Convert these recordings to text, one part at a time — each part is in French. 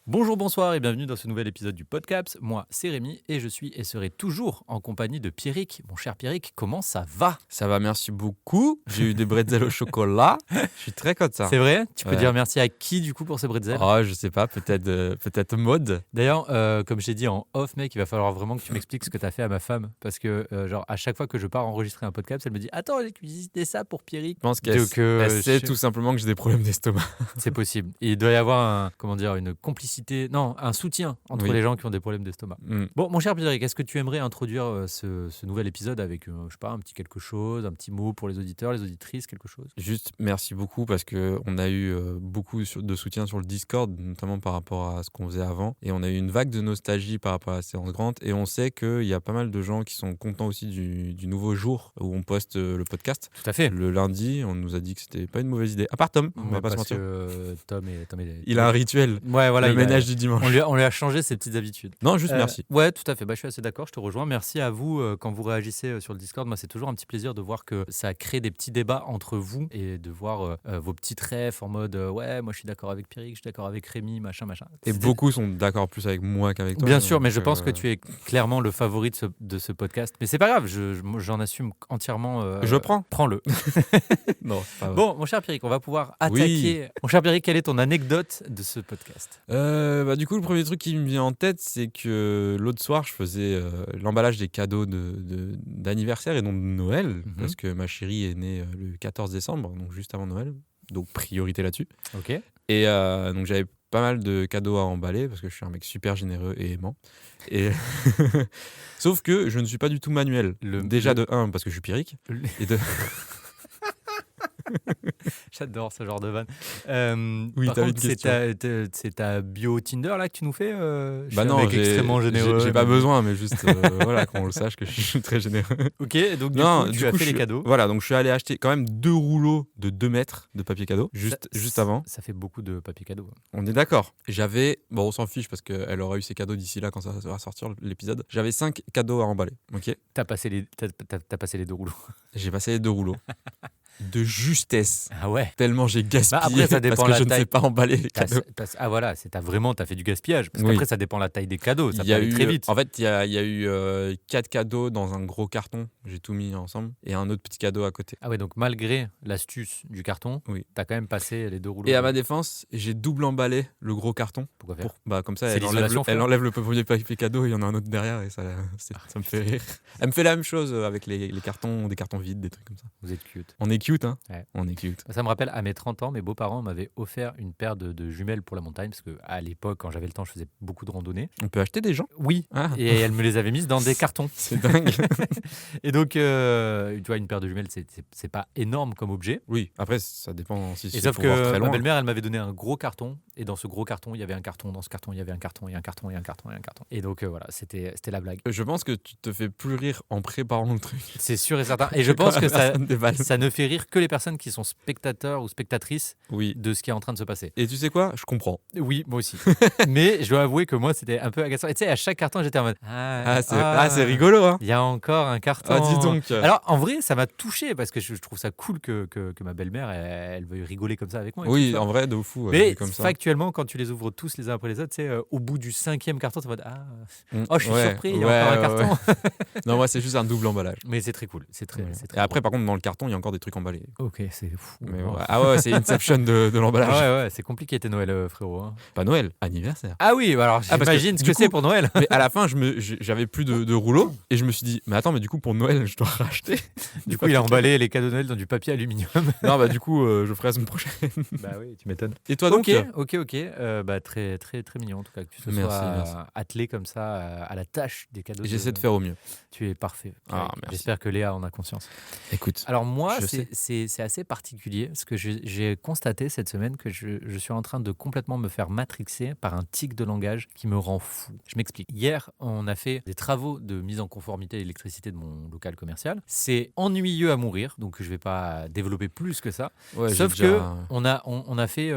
Bonjour, bonsoir et bienvenue dans ce nouvel épisode du Podcaps. Moi, c'est Rémi et je suis et serai toujours en compagnie de Pierrick. Mon cher Pierrick, comment ça va? Ça va, merci beaucoup. J'ai eu des bretzels au chocolat. Je suis très content. C'est vrai? Tu peux Ouais. dire merci à qui du coup pour ces bretzels? Oh, je sais pas, peut-être Maud. D'ailleurs, comme je t'ai dit en off, mec, il va falloir vraiment que tu m'expliques ce que tu as fait à ma femme. Parce que, genre, à chaque fois que je pars enregistrer un podcast, elle me dit attends, j'ai cuisiné ça pour Pierrick. Je pense qu'elle Donc, elle sait je- tout simplement que j'ai des problèmes d'estomac. C'est possible. Et il doit y avoir une complicité, non, un soutien entre Oui. les gens qui ont des problèmes d'estomac. Mm. Bon, mon cher Pierrick, est-ce que tu aimerais introduire ce nouvel épisode avec, je sais pas, un petit quelque chose, un petit mot pour les auditeurs, les auditrices, quelque chose? Juste merci beaucoup parce qu'on a eu beaucoup de soutien sur le Discord, notamment par rapport à ce qu'on faisait avant. Et on a eu une vague de nostalgie par rapport à la séance grande. Et on sait qu'il y a pas mal de gens qui sont contents aussi du nouveau jour où on poste le podcast. Tout à fait. Le lundi, on nous a dit que c'était pas une mauvaise idée. À part Tom, on va pas se Parce mentir. que Tom Il a un rituel. Ouais, voilà, Le il a- ménage du dimanche. on lui a changé ses petites habitudes. Non, juste merci. Ouais, tout à fait. Bah, je suis assez d'accord, je te rejoins. Merci à vous quand vous réagissez sur le Discord. Moi, c'est toujours un petit plaisir de voir que ça crée des petits débats entre vous et de voir vos petites refs en mode ouais, moi je suis d'accord avec Pierrick, je suis d'accord avec Rémi, machin, machin. Et beaucoup sont d'accord plus avec moi qu'avec toi. Bien sûr, mais donc, je pense que tu es clairement le favori de ce podcast. Mais c'est pas grave, moi, j'en assume entièrement. Je prends. Prends-le. Non, pas vrai. Bon, mon cher Pierrick, on va pouvoir Oui. attaquer. Mon cher Pierrick, quelle est ton anecdote de ce podcast? Du coup, le premier truc qui me vient en tête, c'est que l'autre soir, je faisais l'emballage des cadeaux d'anniversaire et donc de Noël, parce que ma chérie est née le 14 décembre, donc juste avant Noël. Donc, priorité là-dessus. Ok. Et donc, j'avais pas mal de cadeaux à emballer, parce que je suis un mec super généreux et aimant. Et sauf que je ne suis pas du tout manuel. Déjà de 1, parce que je suis Pierrick. Et de... J'adore ce genre de vanne. Oui, par t'avais contre, une question. c'est ta bio Tinder là que tu nous fais je suis Bah un non, mec extrêmement généreux. j'ai pas besoin, mais juste voilà, qu'on le sache que je suis très généreux. Ok, donc Non, du coup, tu as fait je les suis- cadeaux. Voilà, donc je suis allé acheter quand même 2 rouleaux de 2 mètres de papier cadeau, juste avant. Ça fait beaucoup de papier cadeau. On est d'accord. Bon, on s'en fiche parce qu'elle aura eu ses cadeaux d'ici là quand ça va sortir l'épisode. J'avais 5 cadeaux à emballer, ok. T'as passé les 2 rouleaux. J'ai passé les 2 rouleaux. De justesse. Ah ouais. Tellement j'ai gaspillé après, ça dépend parce que la je ne taille. sais pas emballer les cadeaux. Voilà, t'as fait du gaspillage. Parce Oui. qu'après, ça dépend la taille des cadeaux. Ça Il peut y a aller eu, très vite. En fait, il y a eu 4 cadeaux dans un gros carton. J'ai tout mis ensemble. Et un autre petit cadeau à côté. Ah ouais, donc malgré l'astuce du carton, Oui. t'as quand même passé les 2 rouleaux. Et à ma défense, j'ai double emballé le gros carton. Pourquoi faire? Comme ça, C'est l'isolation, elle frère. enlève le premier papier cadeau et il y en a un autre derrière. Et ça me fait rire. Elle me fait la même chose avec les cartons, des cartons vides, des trucs comme ça. Vous êtes cute. On est cute, hein. Ouais. On est cute. Ça me rappelle, à mes 30 ans, mes beaux-parents m'avaient offert une paire de jumelles pour la montagne, parce qu'à l'époque, quand j'avais le temps, je faisais beaucoup de randonnées. On peut acheter des gens. Oui, Ah, et elles me les avaient mises dans des cartons. c'est dingue. Et donc, tu vois, une paire de jumelles, c'est pas énorme comme objet. Oui, après, ça dépend si Et c'est sauf pour voir que très ma loin. belle-mère, elle m'avait donné un gros carton, et dans ce gros carton, il y avait un carton, dans ce carton, il y avait un carton, et un carton, et un carton, et un carton. Et donc, voilà, c'était la blague. Je pense que tu te fais plus rire en préparant le truc. C'est sûr et certain. Et je pense que ça déballe. ne fait rire que les personnes qui sont spectateurs ou spectatrices Oui. de ce qui est en train de se passer. Et tu sais quoi? Je comprends. Oui, moi aussi. Mais je dois avouer que moi, c'était un peu agaçant. Et tu sais, à chaque carton, j'étais en mode C'est rigolo, hein. il y a encore un carton. Ah, dis donc. Alors, en vrai, ça m'a touché parce que je trouve ça cool que ma belle-mère, elle veuille rigoler comme ça avec moi. et Oui, tout ça. en vrai, de fou. Mais comme ça. factuellement, quand tu les ouvres tous les uns après les autres, tu sais, au bout du 5e carton, tu vas dire Mm. oh, je suis Ouais, surpris, il y a ouais, encore un ouais, carton. ouais. Non, moi, c'est juste un double emballage. Mais c'est très cool. C'est très Et après, par contre, dans le carton, il y a encore des trucs emballés. Ok, c'est fou. Mais Oh. ouais. Ah ouais, c'est Inception de Ah l'emballage. ouais, c'est compliqué tes Noël, frérot. Hein. Pas Noël, anniversaire. Ah oui, bah alors parce que, j'imagine ce du que c'est coup- pour Noël. Mais à la fin, j'avais plus de rouleaux et je me suis dit, mais attends, mais du coup, pour Noël, je dois racheter. Du coup, il a emballé les cadeaux de Noël dans du papier aluminium. Non, bah, du coup, je ferai la semaine prochaine. Bah oui, tu m'étonnes. Et toi, donc? Ok. Bah, très, très, très mignon en tout cas que tu te Merci, sois merci. attelé comme ça à la tâche des cadeaux. J'essaie de faire au mieux. Tu es parfait. Ah, merci. J'espère que Léa en a conscience. Écoute. Alors moi, Je sais. c'est assez particulier parce que j'ai constaté cette semaine que je suis en train de complètement me faire matrixer par un tic de langage qui me rend fou. Je m'explique. Hier, on a fait des travaux de mise en conformité d'électricité de mon local commercial. C'est ennuyeux à mourir, donc je vais pas développer plus que ça. Ouais, j'ai Sauf déjà- que on a fait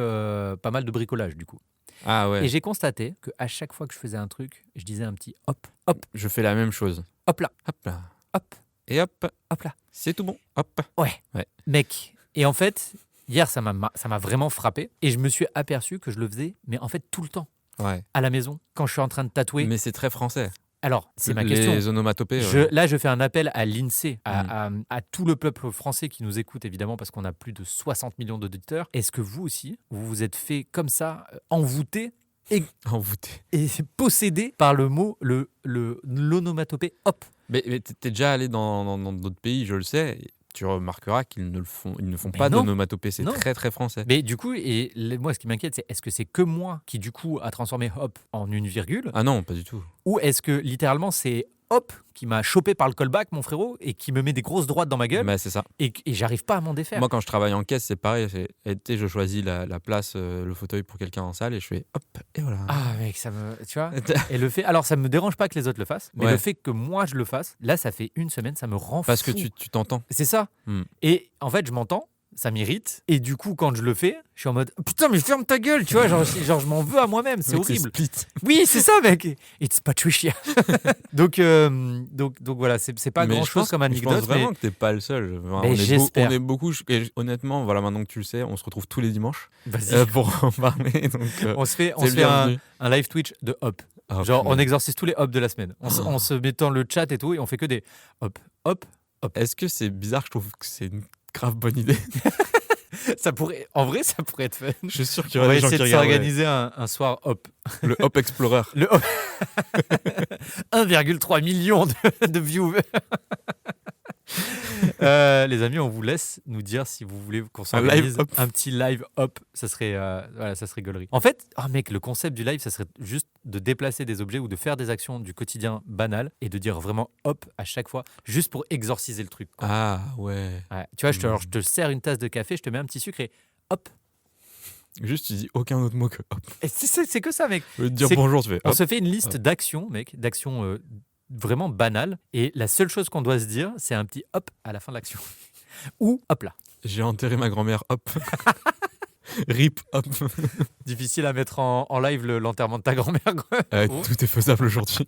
pas mal de bricolage du coup. Ah ouais. Et j'ai constaté qu'à chaque fois que je faisais un truc, je disais un petit hop, Je fais la même chose. hop là, Hop là. hop, Et hop, hop là. c'est tout bon. Hop. Mec. Et en fait, hier, ça m'a vraiment frappé. Et je me suis aperçu que je le faisais, mais en fait, tout le temps. Ouais. à la maison quand je suis en train de tatouer. Mais c'est très français. Alors, c'est ma question. Les onomatopées. Là, je fais un appel à l'INSEE, à tout le peuple français qui nous écoute, évidemment, parce qu'on a plus de 60 millions d'auditeurs. Est-ce que vous aussi, vous vous êtes fait comme ça, envoûté Envoûté. et possédé par le mot, l'onomatopée hop? Mais t'es déjà allé dans d'autres pays, je le sais. Tu remarqueras qu'ils ne font Mais pas non. d'onomatopée. C'est Non. très très français. Mais du coup, moi, ce qui m'inquiète, c'est est-ce que c'est que moi qui, du coup, a transformé hop en une virgule? Ah non, pas du tout. Ou est-ce que, littéralement, c'est hop qui m'a chopé par le callback, mon frérot, et qui me met des grosses droites dans ma gueule, Mais c'est ça. et j'arrive pas à m'en défaire? Moi, quand je travaille en caisse, c'est pareil. Je choisis la place, le fauteuil pour quelqu'un en salle et je fais hop, et voilà. Ah mec, ça me... Tu vois. Et le fait... Alors, ça me dérange pas que les autres le fassent, mais Ouais. le fait que moi je le fasse, là, ça fait une semaine, ça me rend Parce que fou. tu t'entends. C'est ça. Hmm. Et en fait, je m'entends, ça m'irrite, et du coup, quand je le fais, je suis en mode putain, mais ferme ta gueule, tu vois, genre je m'en veux à moi-même, c'est Mec, horrible. Split. Oui, c'est ça, mec. It's Patricia. donc voilà, c'est pas Mais grand-chose comme Je anecdote, pense vraiment mais que t'es pas le seul. Enfin, Mais j'espère. On est beaucoup. Et honnêtement, voilà, maintenant que tu le sais, on se retrouve tous les dimanches vas-y. pour en parler. Donc, On se fait c'est bienvenu. un live Twitch de hop. Ah, Genre, on punaise. exorcise tous les hops de la semaine. On se met dans le chat et tout, et on fait que des hop, hop. Est-ce que c'est bizarre? Je trouve que c'est une grave bonne idée. Ça pourrait, en vrai, ça pourrait être fun. Je suis sûr qu'il y On aura va des gens qui essayer de regardent. s'organiser un soir hop. Le Hop Explorer. Le hop. 1,3 million de viewers. Les amis, on vous laisse nous dire si vous voulez qu'on s'organise hop. un petit live hop. Ça serait, voilà, ça serait gaulerie. En fait, mec, le concept du live, ça serait juste de déplacer des objets ou de faire des actions du quotidien banal et de dire vraiment hop à chaque fois, juste pour exorciser le truc, quoi. Ah ouais. Ouais. Tu vois, je te sers une tasse de café, je te mets un petit sucre et hop. Juste, tu dis aucun autre mot que hop. Et c'est que ça, mec. Au lieu de dire C'est- bonjour, tu fais On hop. se fait une liste hop. d'actions, mec, d'actions vraiment banales. Et la seule chose qu'on doit se dire, c'est un petit hop à la fin de l'action. Ou hop là. J'ai enterré ma grand-mère, hop. Rip, hop. Difficile à mettre en live l'enterrement de ta grand-mère, quoi. Oh. Tout est faisable aujourd'hui.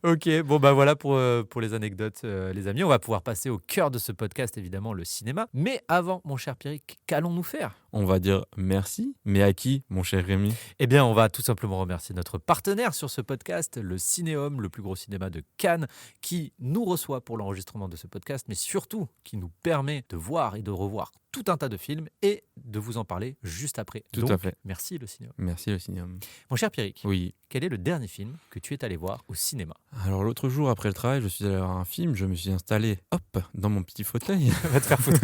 Ok, bon bah voilà pour les anecdotes, les amis. On va pouvoir passer au cœur de ce podcast, évidemment, le cinéma. Mais avant, mon cher Pierrick, qu'allons-nous faire? On va dire merci, mais à qui, mon cher Rémi? Eh bien, on va tout simplement remercier notre partenaire sur ce podcast, le Cinéum, le plus gros cinéma de Cannes, qui nous reçoit pour l'enregistrement de ce podcast, mais surtout qui nous permet de voir et de revoir tout un tas de films et de vous en parler juste après. Tout Donc, à fait. merci le Cinéum. Merci le cinéma. Mon cher Pierrick, Oui. quel est le dernier film que tu es allé voir au cinéma? Alors l'autre jour, après le travail, je suis allé voir un film, je me suis installé, hop, dans mon petit fauteuil. Va te faire foutre.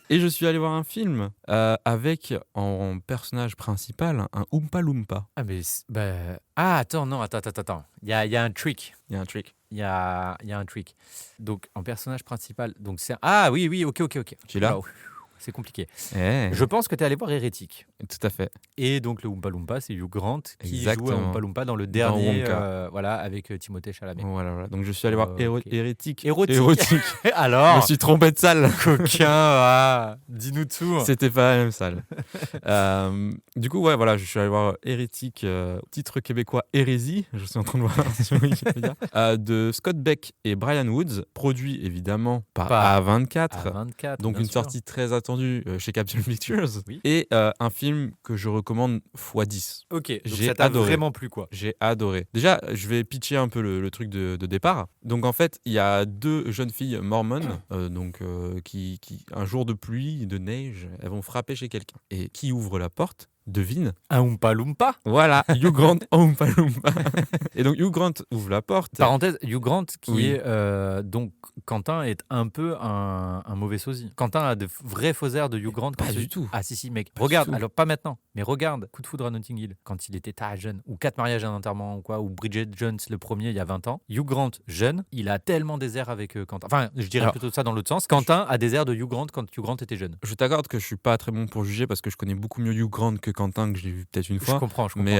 Et je suis allé voir un film avec en personnage principal un Oompa Loompa. Ah, mais. Attends, non, attends. Il y a un trick. Il y a un trick. Il y a un trick. Donc, en personnage principal. Donc c'est Ah oui, ok. Tu es là? Waouh, c'est compliqué. Eh, Je pense que tu es allé voir Hérétique. tout à fait. Et donc, le Oompa Loompa, c'est Hugh Grant qui Exactement. joue à Oompa Loompa dans le dernier. Wonka. Voilà, avec Timothée Chalamet. Voilà. Donc je suis allé voir Ok. Hérétique. Érotique. Je Alors, me suis trompé de salle. coquin, dis-nous tout. C'était pas la même salle. Du coup, ouais, voilà, je suis allé voir Hérétique, titre québécois Hérésie, je suis en train de voir sur Wikipédia, de Scott Beck et Brian Woods, produit évidemment par Par A24. A24. Donc bien une sûr. sortie très attendue chez Capitol Pictures. Oui. Et un film que je recommande x10. Ok, donc J'ai ça t'a adoré. vraiment plu, quoi. J'ai adoré. Déjà, je vais pitcher un peu le truc de départ. Donc en fait, il y a deux jeunes filles mormones, qui un jour de pluie, de neige, elles vont frapper chez quelqu'un. Et qui ouvre la porte? Devine. Un Oompa Loompa. Voilà, Hugh Grant en Oompa Loompa. Et donc Hugh Grant ouvre la porte. Parenthèse, Hugh Grant, qui Oui. est donc Quentin est un peu un mauvais sosie. Quentin a de vrais faux airs de Hugh Grant. Pas quand du il- tout. Ah si mec. Pas Regarde, du tout. alors pas maintenant, mais regarde Coup de foudre à Notting Hill quand il était très jeune, ou 4 mariages et un enterrement ou quoi, ou Bridget Jones le premier il y a 20 ans. Hugh Grant jeune, il a tellement des airs avec Quentin. Enfin, je dirais Alors, plutôt ça dans l'autre sens. Quentin a des airs de Hugh Grant quand Hugh Grant était jeune. Je t'accorde que je suis pas très bon pour juger parce que je connais beaucoup mieux Hugh Grant que Quentin, que je l'ai vu peut-être une Je fois. comprends. Mais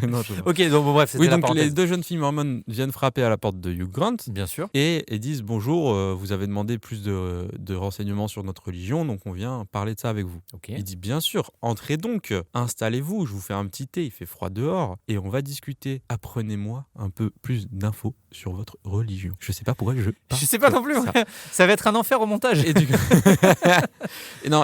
non, je vois. Ok, donc bon, bref, c'était Oui, la donc parenthèse. les deux jeunes filles mormones viennent frapper à la porte de Hugh Grant Bien sûr. et disent bonjour, vous avez demandé plus de renseignements sur notre religion, donc on vient parler de ça avec vous. Ok. Il dit bien sûr, entrez donc, installez-vous, je vous fais un petit thé, il fait froid dehors et on va discuter. Apprenez-moi un peu plus d'infos sur votre religion. Je sais pas pourquoi je parle Je sais pas non plus. comme ça. ouais. Ça va être un enfer au montage. Et du coup,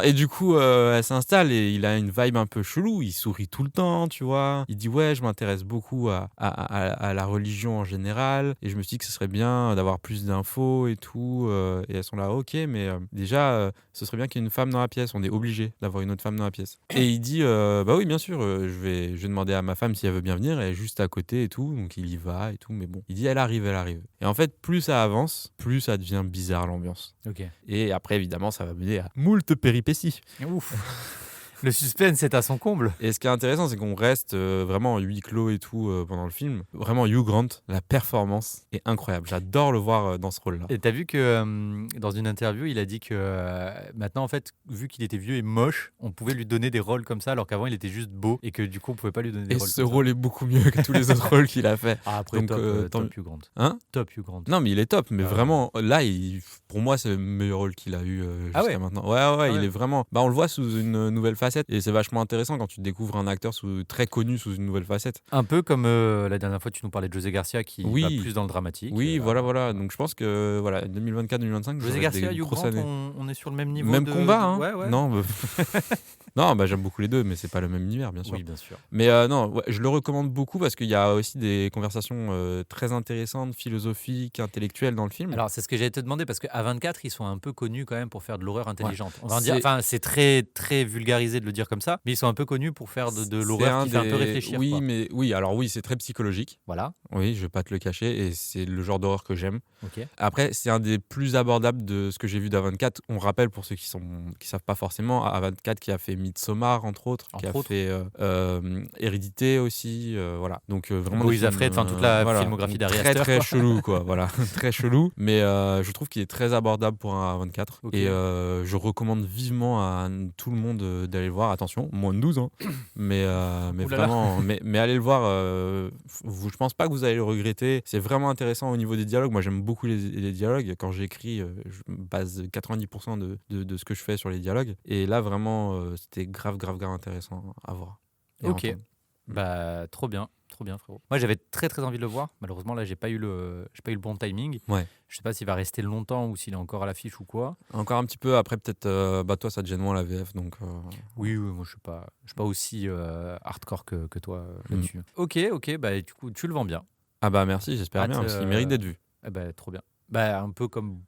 et du coup elle s'installe et il a une vibe un peu chelou. Il sourit tout le temps, tu vois. Il dit ouais, je m'intéresse beaucoup à la religion en général et je me suis dit que ce serait bien d'avoir plus d'infos et tout. Et elles sont là, ok, mais déjà, ce serait bien qu'il y ait une femme dans la pièce. On est obligé d'avoir une autre femme dans la pièce. Et il dit bah oui, bien sûr, je vais demander à ma femme si elle veut bien venir. Elle est juste à côté et tout, donc il y va et tout. Mais bon, il dit elle arrive, elle arrive. Et en fait, plus ça avance, plus ça devient bizarre l'ambiance. Ok. Et après, évidemment, ça va mener à moult péripéties. Ouf. Le suspense est à son comble. Et ce qui est intéressant, c'est qu'on reste vraiment en huis clos et tout pendant le film. Vraiment, Hugh Grant, la performance est incroyable. J'adore le voir dans ce rôle-là. Et t'as vu que dans une interview, il a dit que maintenant, en fait, vu qu'il était vieux et moche, on pouvait lui donner des rôles comme ça, alors qu'avant, il était juste beau et que du coup, on pouvait pas lui donner des Et rôles ce comme rôle est beaucoup mieux que tous les autres rôles qu'il a fait. ça. Ah, après, Donc, top Hugh Grant. Hein? Top Hugh Grant. Non, mais il est top. Mais Ah ouais. vraiment, là, pour moi, c'est le meilleur rôle qu'il a eu jusqu'à ouais maintenant. Ouais, il ouais. est vraiment. Bah, on le voit sous une nouvelle facette. Et c'est vachement intéressant quand tu découvres un acteur très connu sous une nouvelle facette. Un peu comme la dernière fois, tu nous parlais de José Garcia qui Oui. va plus dans le dramatique. Oui, voilà. Donc je pense que 2024-2025. José Garcia, Hugh Grant, on est sur le même niveau. Même combat, hein. Ouais. Non, non, bah, j'aime beaucoup les deux, mais c'est pas le même univers, bien sûr. Oui, bien sûr. Mais non, ouais, je le recommande beaucoup parce qu'il y a aussi des conversations très intéressantes, philosophiques, intellectuelles dans le film. Alors, c'est ce que j'allais te demander parce qu'à 24, ils sont un peu connus quand même pour faire de l'horreur intelligente. Ouais. On va dire, enfin, c'est très, très vulgarisé de le dire comme ça, mais ils sont un peu connus pour faire de l'horreur qui fait un peu réfléchir. Oui, quoi. mais oui, alors oui, c'est très psychologique. Voilà. Oui, je vais pas te le cacher, et c'est le genre d'horreur que j'aime. Ok. Après, c'est un des plus abordables de ce que j'ai vu d'A24. On rappelle pour ceux qui savent pas forcément, A24 qui a fait Midsommar entre autres, qui a fait Hérédité aussi, voilà. Donc vraiment. Louis Afred, enfin toute la filmographie d'Ari Aster. Très chelou quoi, voilà, très chelou. Mais je trouve qu'il est très abordable pour un A24 et je recommande vivement à tout le monde d'aller le voir. Attention, moins de 12 ans, mais vraiment, mais allez le voir. Je pense pas que vous allez le regretter. C'est vraiment intéressant au niveau des dialogues. Moi, j'aime beaucoup les dialogues. Quand j'écris, je me base 90% de ce que je fais sur les dialogues. Et là, vraiment, c'était grave intéressant à voir. Ok. Bah, trop bien, frérot. Moi, j'avais très envie de le voir. Malheureusement, là, j'ai pas eu le bon timing. Ouais. Je sais pas s'il va rester longtemps ou s'il est encore à l'affiche ou quoi. Encore un petit peu. Après, peut-être, toi, ça te gêne moins la VF, donc. Oui, moi, je suis pas aussi hardcore que toi là-dessus. Ok. Bah, du coup, tu le vends bien. Ah bah merci, j'espère bien. Parce qu'il mérite d'être vu. Bah, trop bien. Bah, un peu comme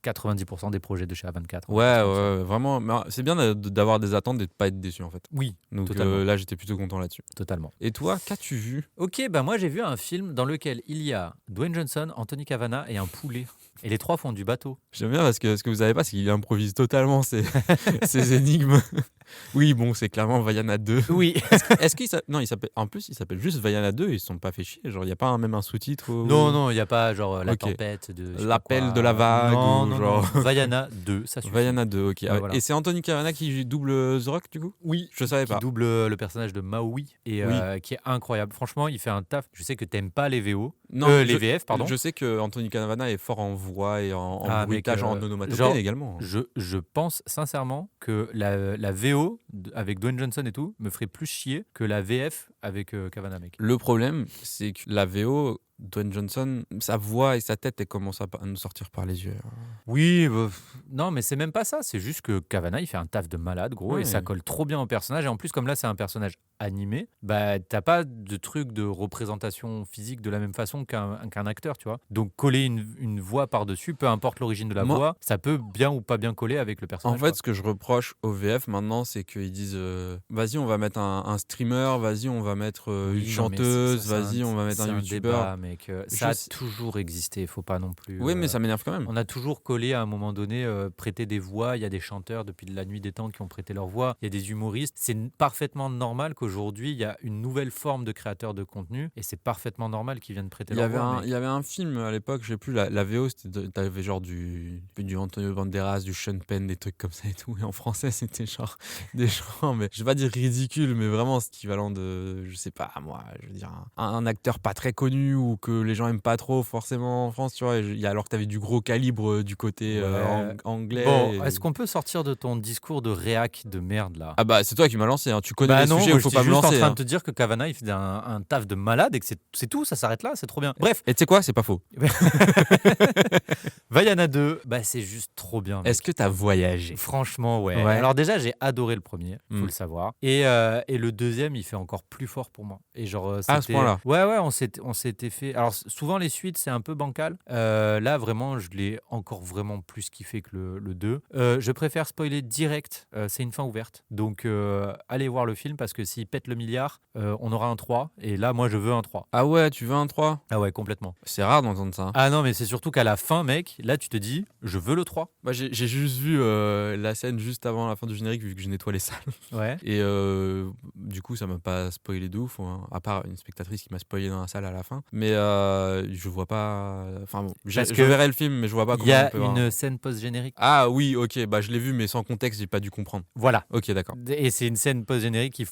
90% des projets de chez A24. Ouais, vraiment. Mais c'est bien d'avoir des attentes et de pas être déçu en fait. Oui, donc totalement. Là, j'étais plutôt content là-dessus. Totalement. Et toi, qu'as-tu vu ? Ok, bah moi j'ai vu un film dans lequel il y a Dwayne Johnson, Anthony Cavana et un poulet. Et les trois font du bateau. J'aime bien parce que ce que vous savez pas, c'est qu'il improvise totalement ses énigmes. Oui, bon, c'est clairement Vaiana 2. Oui. Est-ce qu'il s'appelle... Non, en plus, il s'appelle juste Vaiana 2 et ils se sont pas fait chier. Genre, il n'y a pas même un sous-titre Non, il n'y a pas genre la tempête de... L'appel de la vague non, genre... Vaiana 2, ça suffit. Vaiana 2, ok. Ouais, voilà. Et c'est Anthony Cavana qui double The Rock, du coup ? Oui. Je savais pas. Qui double le personnage de Maui et qui est incroyable. Franchement, il fait un taf. Je sais que t'aimes pas les VO. Les VF, pardon. Je sais que Anthony Cavana est fort en voix et en bruitage, en onomatopée également. Je pense sincèrement que la VO avec Dwayne Johnson et tout me ferait plus chier que la VF avec Cavana, mec. Le problème, c'est que la VO, Dwayne Johnson, sa voix et sa tête, elle commence à nous sortir par les yeux. Oui, non, mais c'est même pas ça. C'est juste que Cavana, il fait un taf de malade, gros, et ça colle trop bien au personnage. Et en plus, comme là, c'est un personnage animé, bah t'as pas de truc de représentation physique de la même façon qu'un acteur, tu vois. Donc coller une voix par-dessus, peu importe l'origine de la voix, ça peut bien ou pas bien coller avec le personnage. En fait, ce que je reproche au VF maintenant, c'est qu'ils disent vas-y, on va mettre un streamer, vas-y, on va mettre une chanteuse, vas-y, on va mettre un youtubeur. Mec, ça a toujours existé, faut pas non plus. Oui, mais ça m'énerve quand même. On a toujours collé à un moment donné, prêter des voix. Il y a des chanteurs depuis la nuit des temps qui ont prêté leur voix. Il y a des humoristes. C'est parfaitement normal qu'aujourd'hui, il y a une nouvelle forme de créateurs de contenu et c'est parfaitement normal qu'ils viennent prêter leur voix. Il y avait un film à l'époque, je sais plus, la VO, t'avais genre du Antonio Banderas, du Sean Penn, des trucs comme ça et tout. Et en français, c'était genre des gens, mais je vais pas dire ridicule, mais vraiment c'est équivalent de, je sais pas, moi, je veux dire, un acteur pas très connu ou ou que les gens aiment pas trop forcément en France, tu vois. Alors que t'avais du gros calibre du côté Ouais. anglais. Bon, est-ce qu'on peut sortir de ton discours de réac de merde là? Ah bah, c'est toi qui m'as lancé, hein. Tu connais Bah les non, sujets moi où faut j'étais pas me juste en lancer. train Hein. de te dire que Cavana il fait un taf de malade et que c'est tout, ça s'arrête là, c'est trop bien. Bref, Et tu sais quoi, c'est pas faux. Vaiana 2, bah c'est juste trop bien. Mec. Est-ce que t'as voyagé? Franchement, ouais. Ouais. Alors déjà, j'ai adoré le premier, faut Mm. le savoir. Et le deuxième, il fait encore plus fort pour moi. Et genre, Ah, à ce c'était... point-là. Ouais, on s'était fait... Alors souvent, les suites, c'est un peu bancal. Là, vraiment, je l'ai encore vraiment plus kiffé que le 2. Je préfère spoiler direct, c'est une fin ouverte. Donc, allez voir le film parce que s'il pète le milliard, on aura un 3. Et là, moi, je veux un 3. Ah ouais, tu veux un 3? Ah ouais, complètement. C'est rare d'entendre ça. Ah non, mais c'est surtout qu'à la fin, mec, là, tu te dis, je veux le 3. Moi, j'ai juste vu la scène juste avant la fin du générique, vu que je nettoie les salles. Ouais. Et du coup, ça m'a pas spoilé de ouf, hein, à part une spectatrice qui m'a spoilé dans la salle à la fin. Mais je vois pas. Enfin bon, je Parce que verrai le film, mais je vois pas Il comment y on a peut voir. une scène post-générique. Ah oui, ok, bah je l'ai vu, mais sans contexte, j'ai pas dû comprendre. Voilà. Ok, d'accord. Et c'est une scène post-générique qui,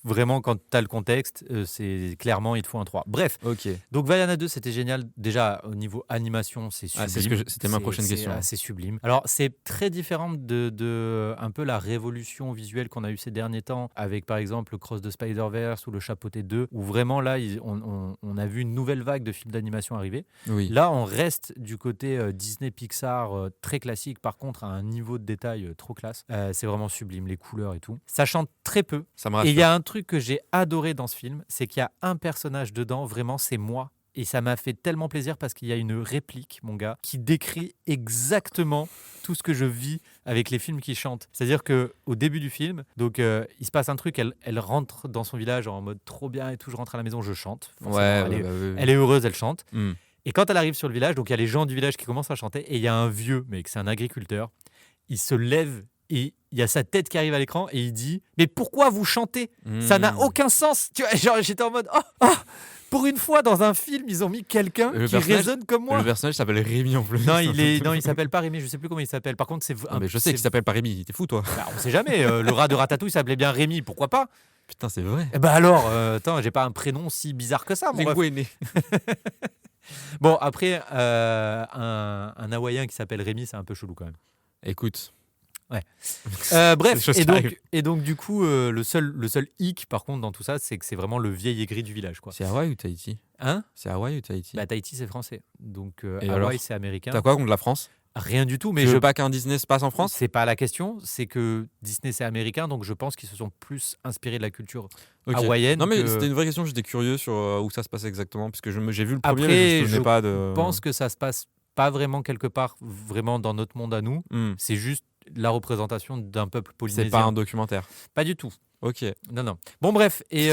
vraiment, quand tu as le contexte, c'est clairement, il te faut un 3. Bref, Ok. donc Vaiana 2, c'était génial. Déjà, au niveau animation, c'est sublime. Ah, c'était ma prochaine question. C'est sublime. Alors, c'est très différent de un peu la révolution visuelle qu'on a eu ces derniers temps, avec par exemple le Cross de Spider-Verse ou le Chapeauté 2, où vraiment là, on a vu une nouvelle vague de films d'animation arriver. Oui. Là, on reste du côté Disney Pixar très classique, par contre, à un niveau de détail trop classe. C'est vraiment sublime, les couleurs et tout. Ça chante très peu. Ça me Et rassure. il y a un truc que j'ai adoré dans ce film, c'est qu'il y a un personnage dedans, vraiment, c'est moi. Et ça m'a fait tellement plaisir parce qu'il y a une réplique, mon gars, qui décrit exactement tout ce que je vis avec les films qui chantent. C'est-à-dire que au début du film, donc il se passe un truc, elle rentre dans son village en mode trop bien et tout, je rentre à la maison, je chante. Forcément, Ouais, elle est heureuse, elle chante. Hmm. Et quand elle arrive sur le village, donc il y a les gens du village qui commencent à chanter et il y a un vieux, mec, c'est un agriculteur, il se lève et il y a sa tête qui arrive à l'écran et il dit « Mais pourquoi vous chantez ? Ça n'a aucun sens !» Tu vois, genre j'étais en mode « Oh, pour une fois dans un film, ils ont mis quelqu'un qui résonne comme moi. » Le personnage s'appelle Rémi en plus. Non, il s'appelle pas Rémi, je sais plus comment il s'appelle. Par contre, c'est mais je sais qu'il s'appelle pas Rémi, t'es fou toi. Bah, on sait jamais, le rat de Ratatouille s'appelait bien Rémi, pourquoi pas ? Putain, c'est vrai. Eh ben alors, attends, j'ai pas un prénom si bizarre que ça, mon ref. Linguine. Bon, après, un Hawaïen qui s'appelle Rémi, c'est un peu chelou quand même. Écoute. Bref, C'est des choses qui et donc du coup, le seul hic par contre dans tout ça, c'est que c'est vraiment le vieil aigri du village, quoi. C'est Hawaï ou Tahiti? Hein? C'est Hawaï ou Tahiti? Bah Tahiti c'est français, donc Et Hawaï alors c'est américain. T'as quoi contre la France? Rien du tout, mais Tu je veux pas qu'un Disney se passe en France? C'est pas la question, c'est que Disney c'est américain, donc je pense qu'ils se sont plus inspirés de la culture Ok. hawaïenne. Non mais que... c'était une vraie question, j'étais curieux sur où ça se passait exactement, parce que j'ai vu le premier, Après, mais je me souvenais pas de. Je pense que ça se passe pas vraiment quelque part, vraiment dans notre monde à nous. C'est juste la représentation d'un peuple polynésien. C'est pas un documentaire. Pas du tout. Ok. Non. Bon, bref. Et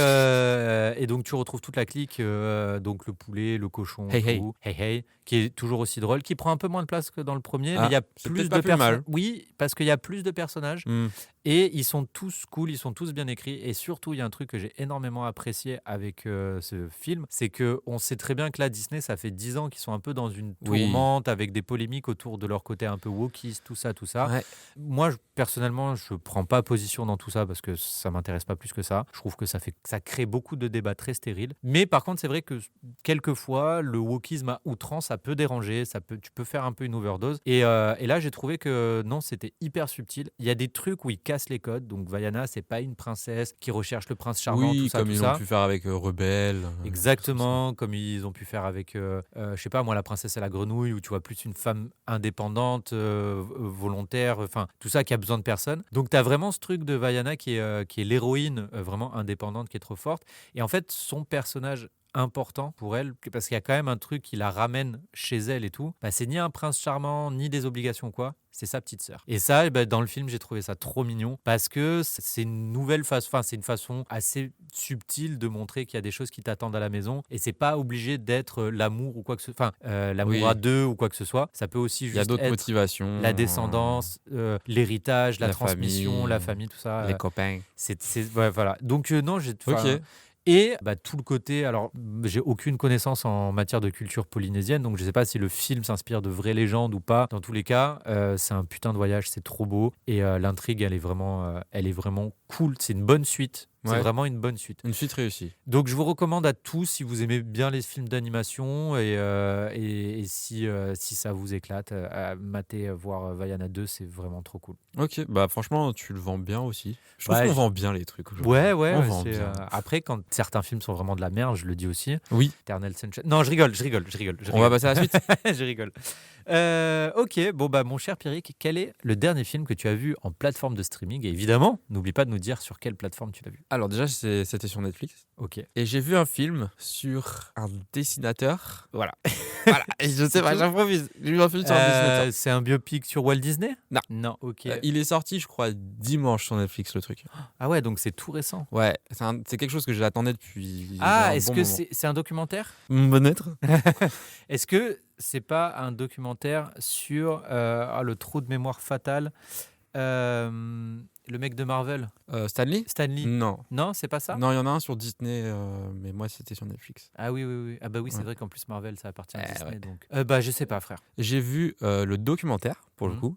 donc, tu retrouves toute la clique. Donc, le poulet, le cochon, tout. Hey, qui est toujours aussi drôle, qui prend un peu moins de place que dans le premier. Mais il y a plus de personnages. Oui, parce qu'il y a plus de personnages. Et ils sont tous cool, ils sont tous bien écrits. Et surtout, il y a un truc que j'ai énormément apprécié avec ce film, c'est qu'on sait très bien que là, Disney, ça fait 10 ans qu'ils sont un peu dans une tourmente avec des polémiques autour de leur côté un peu wokiste, tout ça. Ouais. Moi, personnellement, je prends pas position dans tout ça parce que ça m'intéresse pas plus que ça. Je trouve que ça crée beaucoup de débats très stériles. Mais par contre, c'est vrai que quelquefois, le wokisme à outrance, ça peut déranger, tu peux faire un peu une overdose. Et là, j'ai trouvé que non, c'était hyper subtil. Il y a des trucs où ils cassent les codes. Donc Vaiana, c'est pas une princesse qui recherche le prince charmant, tout ça, comme tout ils ça. ont pu faire avec Rebelle. Exactement, comme ils ont pu faire avec, je sais pas moi, La princesse et la grenouille, où tu vois plus une femme indépendante, volontaire, enfin tout ça qui a besoin de personne. Donc tu as vraiment ce truc de Vaiana qui est l'héroïne vraiment indépendante, qui est trop forte. Et en fait, son personnage important pour elle, parce qu'il y a quand même un truc qui la ramène chez elle et tout, c'est ni un prince charmant, ni des obligations quoi, c'est sa petite sœur. Et ça, dans le film, j'ai trouvé ça trop mignon, parce que c'est une nouvelle façon, c'est une façon assez subtile de montrer qu'il y a des choses qui t'attendent à la maison, et c'est pas obligé d'être l'amour ou quoi que ce soit, l'amour à deux ou quoi que ce soit, ça peut aussi juste il y a d'autres être motivations, la descendance, l'héritage, la transmission, la famille, tout ça. Les copains. Voilà. Donc non, j'ai... Ok. Et tout le côté, alors j'ai aucune connaissance en matière de culture polynésienne, donc je sais pas si le film s'inspire de vraies légendes ou pas. Dans tous les cas, c'est un putain de voyage, c'est trop beau, et l'intrigue elle est vraiment cool. C'est une bonne suite C'est Ouais. vraiment une bonne suite. Une suite réussie. Donc je vous recommande à tous, si vous aimez bien les films d'animation et si ça vous éclate, à mater, voir Vaiana 2, c'est vraiment trop cool. Ok, bah franchement, tu le vends bien aussi. Je trouve Ouais, qu'on je- vend bien les trucs aujourd'hui. Ouais, On vend c'est, bien. après, quand certains films sont vraiment de la merde, je le dis aussi. Oui, Eternal Sunshine. Non, je rigole. on va passer à la suite. Je rigole. Ok, bon, bah, mon cher Pierrick, quel est le dernier film que tu as vu en plateforme de streaming? Et évidemment, n'oublie pas de nous dire sur quelle plateforme tu l'as vu. Alors déjà, c'était sur Netflix. Ok. Et j'ai vu un film sur un dessinateur. Voilà. Voilà. Et je sais pas, tout j'improvise. J'ai vu un film sur un dessinateur. C'est un biopic sur Walt Disney? Non. Non, ok. Il est sorti, je crois, dimanche sur Netflix, le truc. Ah ouais, donc c'est tout récent. Ouais, c'est quelque chose que j'attendais depuis Ah, un est-ce bon que moment. c'est un documentaire? Peut-être. Est-ce que c'est pas un documentaire sur le trou de mémoire fatal, le mec de Marvel, Stanley? Stanley? Non. Non, c'est pas ça? Non, il y en a un sur Disney, mais moi, c'était sur Netflix. Ah oui. Ah bah oui, c'est Ouais. vrai qu'en plus Marvel, ça appartient à Disney, Ouais. donc. Bah je sais pas, frère. J'ai vu le documentaire, pour le Mhm. coup,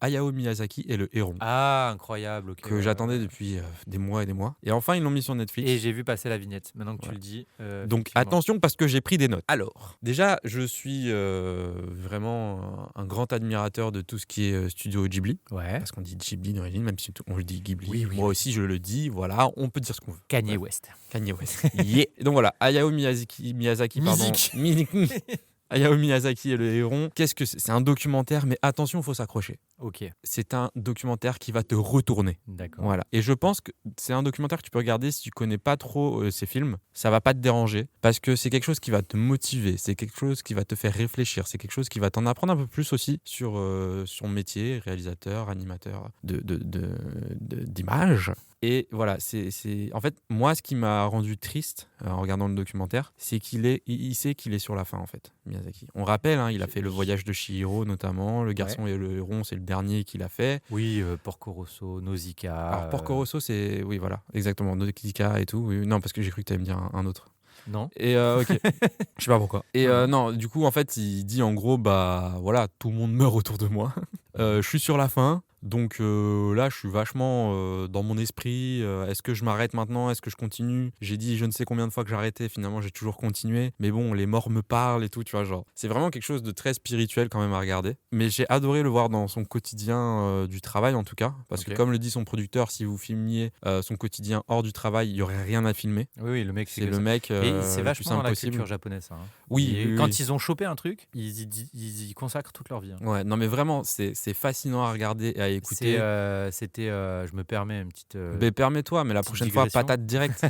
Hayao Miyazaki et le héron, Ah, incroyable, ok. que ouais, j'attendais ouais. depuis des mois et des mois. Et enfin, ils l'ont mis sur Netflix. Et j'ai vu passer la vignette. Maintenant que tu Ouais. le dis. Donc Effectivement. attention parce que j'ai pris des notes. Alors, déjà, je suis vraiment un grand admirateur de tout ce qui est studio Ghibli. Ouais. Parce qu'on dit Ghibli d'origine, même si on le dit Ghibli. Oui, Moi aussi, je le dis. Voilà, on peut dire ce qu'on veut. Kanye Ouais. West. Kanye West. Yeah. Et donc voilà, Hayao Miyazaki pardon. Musique. Hayao Miyazaki et le héron. Qu'est-ce que c'est? C'est un documentaire, mais attention, il faut s'accrocher. Ok, C'est un documentaire qui va te retourner. d'accord. Voilà. Et je pense que c'est un documentaire que tu peux regarder si tu connais pas trop ces films. Ça va pas te déranger parce que c'est quelque chose qui va te motiver. C'est quelque chose qui va te faire réfléchir. C'est quelque chose qui va t'en apprendre un peu plus aussi sur son métier, réalisateur, animateur d'images. Et voilà, en fait, moi, ce qui m'a rendu triste en regardant le documentaire, c'est il sait qu'il est sur la fin, en fait, Miyazaki. On rappelle, hein, il a fait Le Voyage de Chihiro, notamment. Le Garçon et le Héron, c'est le dernier qu'il a fait. Oui, Porco Rosso, Nausicaa. Alors, Porco Rosso, c'est... Oui, voilà, exactement. Nausicaa et tout. Oui, non, parce que j'ai cru que tu allais me dire un autre. Non. Et ok, je sais pas pourquoi. Et Ouais. non, du coup, en fait, il dit en gros, bah voilà, tout le monde meurt autour de moi. Je suis sur la fin. Donc là, je suis vachement dans mon esprit. Est-ce que je m'arrête maintenant? Est-ce que je continue? J'ai dit je ne sais combien de fois que j'arrêtais. Finalement, j'ai toujours continué. Mais bon, les morts me parlent et tout, tu vois. Genre, c'est vraiment quelque chose de très spirituel quand même à regarder. Mais j'ai adoré le voir dans son quotidien du travail, en tout cas. Parce Ok. que comme le dit son producteur, si vous filmiez son quotidien hors du travail, il y aurait rien à filmer. Oui, le mec, C'est que le ça. mec Et c'est le plus vachement simple dans la possible. culture japonaise, ça. Hein. Oui, Et oui, quand oui. ils ont chopé un truc, ils y consacrent toute leur vie. Hein. Ouais, non mais vraiment, c'est fascinant à regarder et à écouter. C'était, je me permets une petite. Ben, permets-toi, mais la petite prochaine fois, digression. patate directe.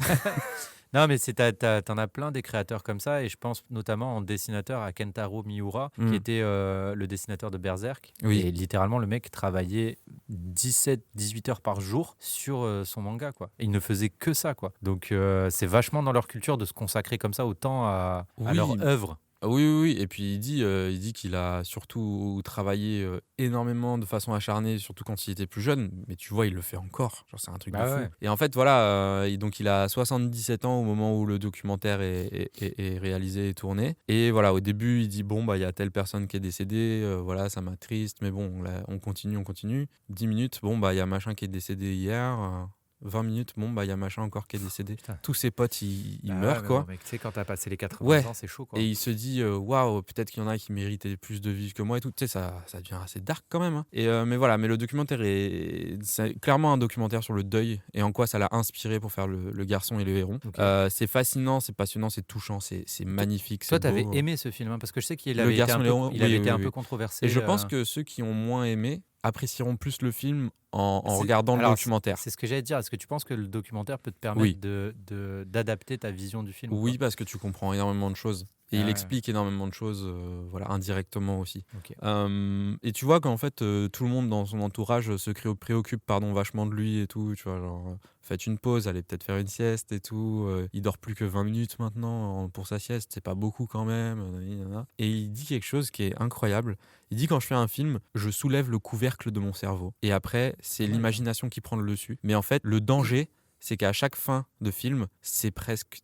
Non, mais t'en as plein des créateurs comme ça, et je pense notamment en dessinateur à Kentaro Miura, Mm. qui était le dessinateur de Berserk. Oui. Et littéralement, le mec travaillait 17-18 heures par jour sur son manga, quoi. Et il ne faisait que ça, quoi. Donc c'est vachement dans leur culture de se consacrer comme ça autant à Oui. leur œuvre. Oui. Et puis il dit qu'il a surtout travaillé énormément de façon acharnée, surtout quand il était plus jeune. Mais tu vois, il le fait encore. Genre, c'est un truc de Bah fou. ouais. Et en fait, voilà, donc il a 77 ans au moment où le documentaire est réalisé et tourné. Et voilà, au début, il dit bon, bah il y a telle personne qui est décédée, voilà, ça m'attriste, mais bon, là, on continue. 10 minutes, bon, bah il y a machin qui est décédé hier. 20 minutes, bon, bah il y a machin encore qui est décédé. Putain. Tous ses potes, ils Bah meurent, ouais, quoi. non, mais tu sais, quand t'as passé les 80 Ouais. ans, c'est chaud, quoi. Et il se dit, waouh, peut-être qu'il y en a qui méritaient plus de vivre que moi et tout. Tu sais, ça devient assez dark quand même. Hein. Et, mais voilà, mais le documentaire c'est clairement un documentaire sur le deuil et en quoi ça l'a inspiré pour faire le Garçon et le Héron. Ok. C'est fascinant, c'est passionnant, c'est touchant, c'est magnifique. Toi, c'est t'avais beau. aimé ce film, hein, parce que je sais qu'il Le avait été Garçon un et peu, le Héron, il avait oui, été oui, un oui. peu controversé. Et je pense que ceux qui ont moins aimé apprécieront plus le film en C'est- regardant le alors, documentaire. C'est ce que j'allais te dire. Est-ce que tu penses que le documentaire peut te permettre Oui. d'adapter ta vision du film? ou Oui, parce que tu comprends énormément de choses. Et Ah il ouais. explique énormément de choses, voilà, indirectement aussi. Ok. Et tu vois qu'en fait, tout le monde dans son entourage se préoccupe vachement de lui et tout. Tu vois, genre, faites une pause, allez peut-être faire une sieste et tout. Il dort plus que 20 minutes maintenant pour sa sieste, c'est pas beaucoup quand même. Et il dit quelque chose qui est incroyable. Il dit quand je fais un film, je soulève le couvercle de mon cerveau. Et après, c'est Ouais. l'imagination qui prend le dessus. Mais en fait, le danger, c'est qu'à chaque fin de film, c'est presque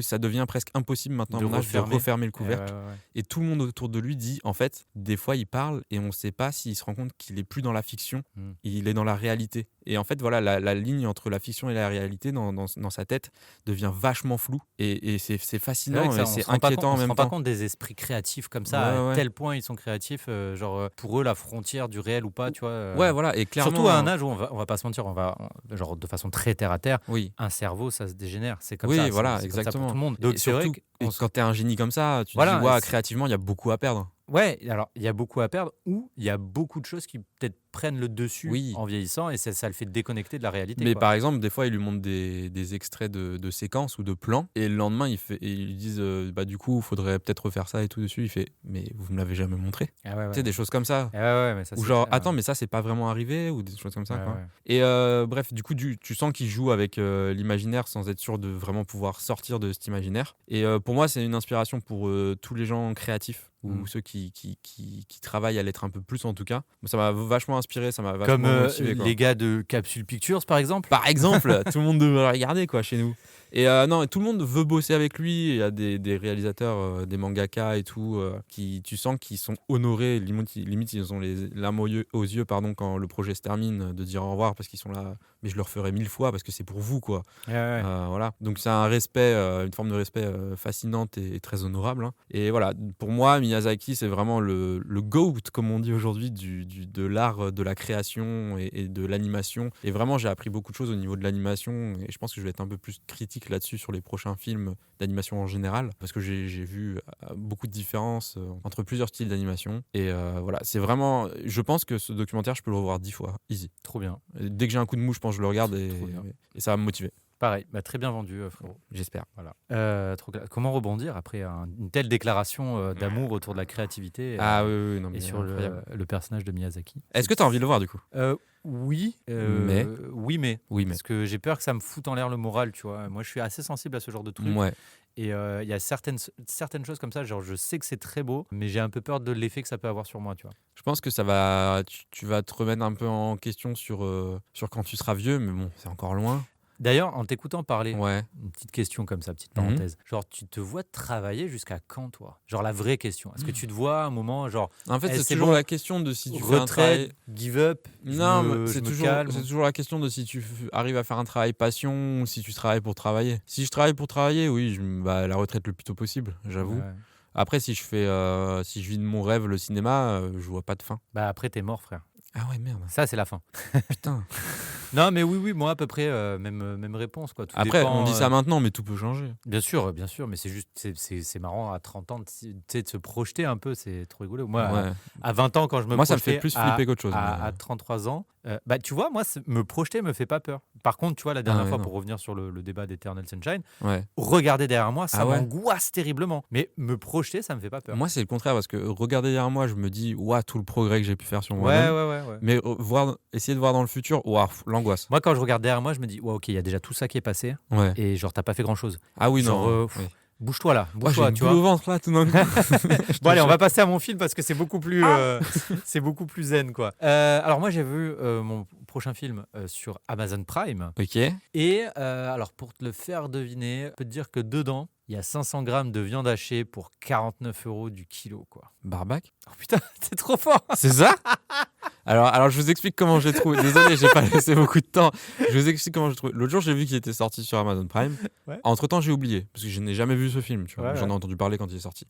ça devient presque impossible maintenant De à mon âge, de refermer. refermer le couvercle. Ouais. Et tout le monde autour de lui dit, en fait, des fois il parle et on ne sait pas s'il se rend compte qu'il est plus dans la fiction, Mm. il est dans la réalité. Et en fait, voilà, la ligne entre la fiction et la réalité dans sa tête devient vachement floue. Et c'est C'est vrai fascinant que et ça, on c'est se rend pas compte, inquiétant en on se même rend pas temps. compte des esprits créatifs comme Ouais, ça, à ouais, ouais. tel point ils sont créatifs, pour eux la frontière du réel ou pas, tu vois. Ouais, voilà, et Surtout à un clairement, âge où on va pas se mentir, genre de façon très terre à terre, oui. un cerveau ça se dégénère, c'est comme Oui, ça, voilà, c'est comme ça pour tout exactement. le monde. Et Donc c'est vrai surtout, et qu'on se quand t'es un génie comme ça, tu te dis, voilà, ouais, créativement, il y a beaucoup à perdre. ouais, alors il y a beaucoup à perdre ou il y a beaucoup de choses qui peut-être prennent le dessus Oui. en vieillissant et ça le fait déconnecter de la réalité, Mais quoi. par exemple, des fois, ils lui montrent des extraits de séquences ou de plans, et le lendemain, ils lui disent, bah du coup, il faudrait peut-être refaire ça et tout dessus. Il fait, mais vous me l'avez jamais montré. Ah ouais, Tu sais, ouais. des choses comme ça. Ah ouais, ouais, mais ça Ou c'est genre, clair, attends, mais ça, c'est pas vraiment arrivé, ou des choses comme ouais, ça, quoi. ouais. Et bref, du coup, tu sens qu'il joue avec l'imaginaire sans être sûr de vraiment pouvoir sortir de cet imaginaire. Et pour moi, c'est une inspiration pour tous les gens créatifs, ou ceux qui travaillent à l'être un peu plus, en tout cas. Ça m'a vachement inspiré, ça m'a Comme vachement motivé, quoi. les gars de Capsule Pictures par exemple. Par exemple, tout le monde devrait le regarder, quoi, chez nous. Et non, et tout le monde veut bosser avec lui. Il y a des réalisateurs, des mangaka et tout, qui tu sens qu'ils sont honorés. Limite ils ont les larmes aux yeux, pardon, quand le projet se termine, de dire au revoir, parce qu'ils sont là. Mais je le referai 1000 fois parce que c'est pour vous, quoi. Ouais, ouais. Voilà. Donc c'est un respect, une forme de respect fascinante et très honorable, hein. Et voilà, pour moi, Miyazaki, c'est vraiment le GOAT, comme on dit aujourd'hui, de l'art de la création et de l'animation. Et vraiment, j'ai appris beaucoup de choses au niveau de l'animation, et je pense que je vais être un peu plus critique là-dessus sur les prochains films d'animation en général, parce que j'ai vu beaucoup de différences entre plusieurs styles d'animation. Et voilà, c'est vraiment, je pense que ce documentaire, je peux le revoir 10 fois, easy. Trop bien. Et dès que j'ai un coup de mou, je pense que je le regarde, Trop bien. et ça va me motiver, Pareil, bah, très bien vendu, frérot. j'espère. Voilà. Trop clair. Comment rebondir après une telle déclaration d'amour autour de la créativité Ah oui, oui, non, et mais sur incroyable. le personnage de Miyazaki? Est-ce que tu as envie de le voir, du coup? Oui, Mais oui, mais. Oui, mais. Parce que j'ai peur que ça me foute en l'air le moral, tu vois. Moi, je suis assez sensible à ce genre de truc. Ouais. Et il y a certaines choses comme ça, genre je sais que c'est très beau, mais j'ai un peu peur de l'effet que ça peut avoir sur moi, tu vois. Je pense que tu vas te remettre un peu en question sur quand tu seras vieux, mais bon, c'est encore loin. D'ailleurs, en t'écoutant parler, Ouais. une petite question comme ça, petite Mhm. parenthèse. Genre, tu te vois travailler jusqu'à quand, toi? Genre, la vraie question. Est-ce que tu te vois à un moment, genre, En fait, Eh, c'est c'est toujours bon, la question de si tu fais un travail. retraite, give up, Non, mais je me calme? c'est toujours la question de si tu arrives à faire un travail passion, ou si tu travailles pour travailler. Si je travaille pour travailler, oui, la retraite le plus tôt possible, j'avoue. Ouais. Après, si je vis de mon rêve, le cinéma, je vois pas de fin. Bah, après, t'es mort, frère. Ah ouais, merde. Ça, c'est la fin. Putain. Non, mais oui, moi, à peu près, même réponse, quoi. Tout Après, dépend, on dit ça maintenant, mais tout peut changer. Bien sûr, mais c'est juste, c'est marrant à 30 ans, tu sais, de se projeter un peu, c'est trop rigolo. Moi, Ouais. à 20 ans, quand je me Moi, ça me projetais fait plus à, flipper qu'autre chose, à, mais- à 33 ans, bah, tu vois, moi, me projeter me fait pas peur. Par contre, tu vois, la dernière ouais, fois, non. pour revenir sur le débat d'Eternal Sunshine, Ouais. regarder derrière moi, ça Ah ouais m'angoisse terriblement. Mais me projeter, ça me fait pas peur. Moi, c'est le contraire, parce que regarder derrière moi, je me dis, ouah, tout le progrès que j'ai pu faire sur Ouais, moi-même. ouais. Mais essayer de voir dans le futur, ouah, l'angoisse. Moi, quand je regarde derrière moi, je me dis, ouais, ok, il y a déjà tout ça qui est passé. Ouais. Et genre, t'as pas fait grand chose. Ah oui, Genre, non. Oui. bouge-toi là, Moi, j'ai bouge-toi, une tu boule vois. au ventre là, tout d'un coup. Bon allez, on va passer à mon film parce que c'est beaucoup plus, c'est beaucoup plus zen, quoi. Alors moi j'ai vu mon prochain film sur Amazon Prime. Ok. Et alors pour te le faire deviner, je peux te dire que dedans, il y a 500 grammes de viande hachée pour 49 € du kilo, quoi. Barbac. Oh putain, c'est trop fort. C'est ça? Alors, je vous explique comment j'ai trouvé. Désolé, j'ai pas laissé beaucoup de temps. Je vous explique comment j'ai trouvé. L'autre jour, j'ai vu qu'il était sorti sur Amazon Prime. Ouais. Entre-temps, j'ai oublié, parce que je n'ai jamais vu ce film, tu vois. Ouais, J'en ai ouais. entendu parler quand il est sorti.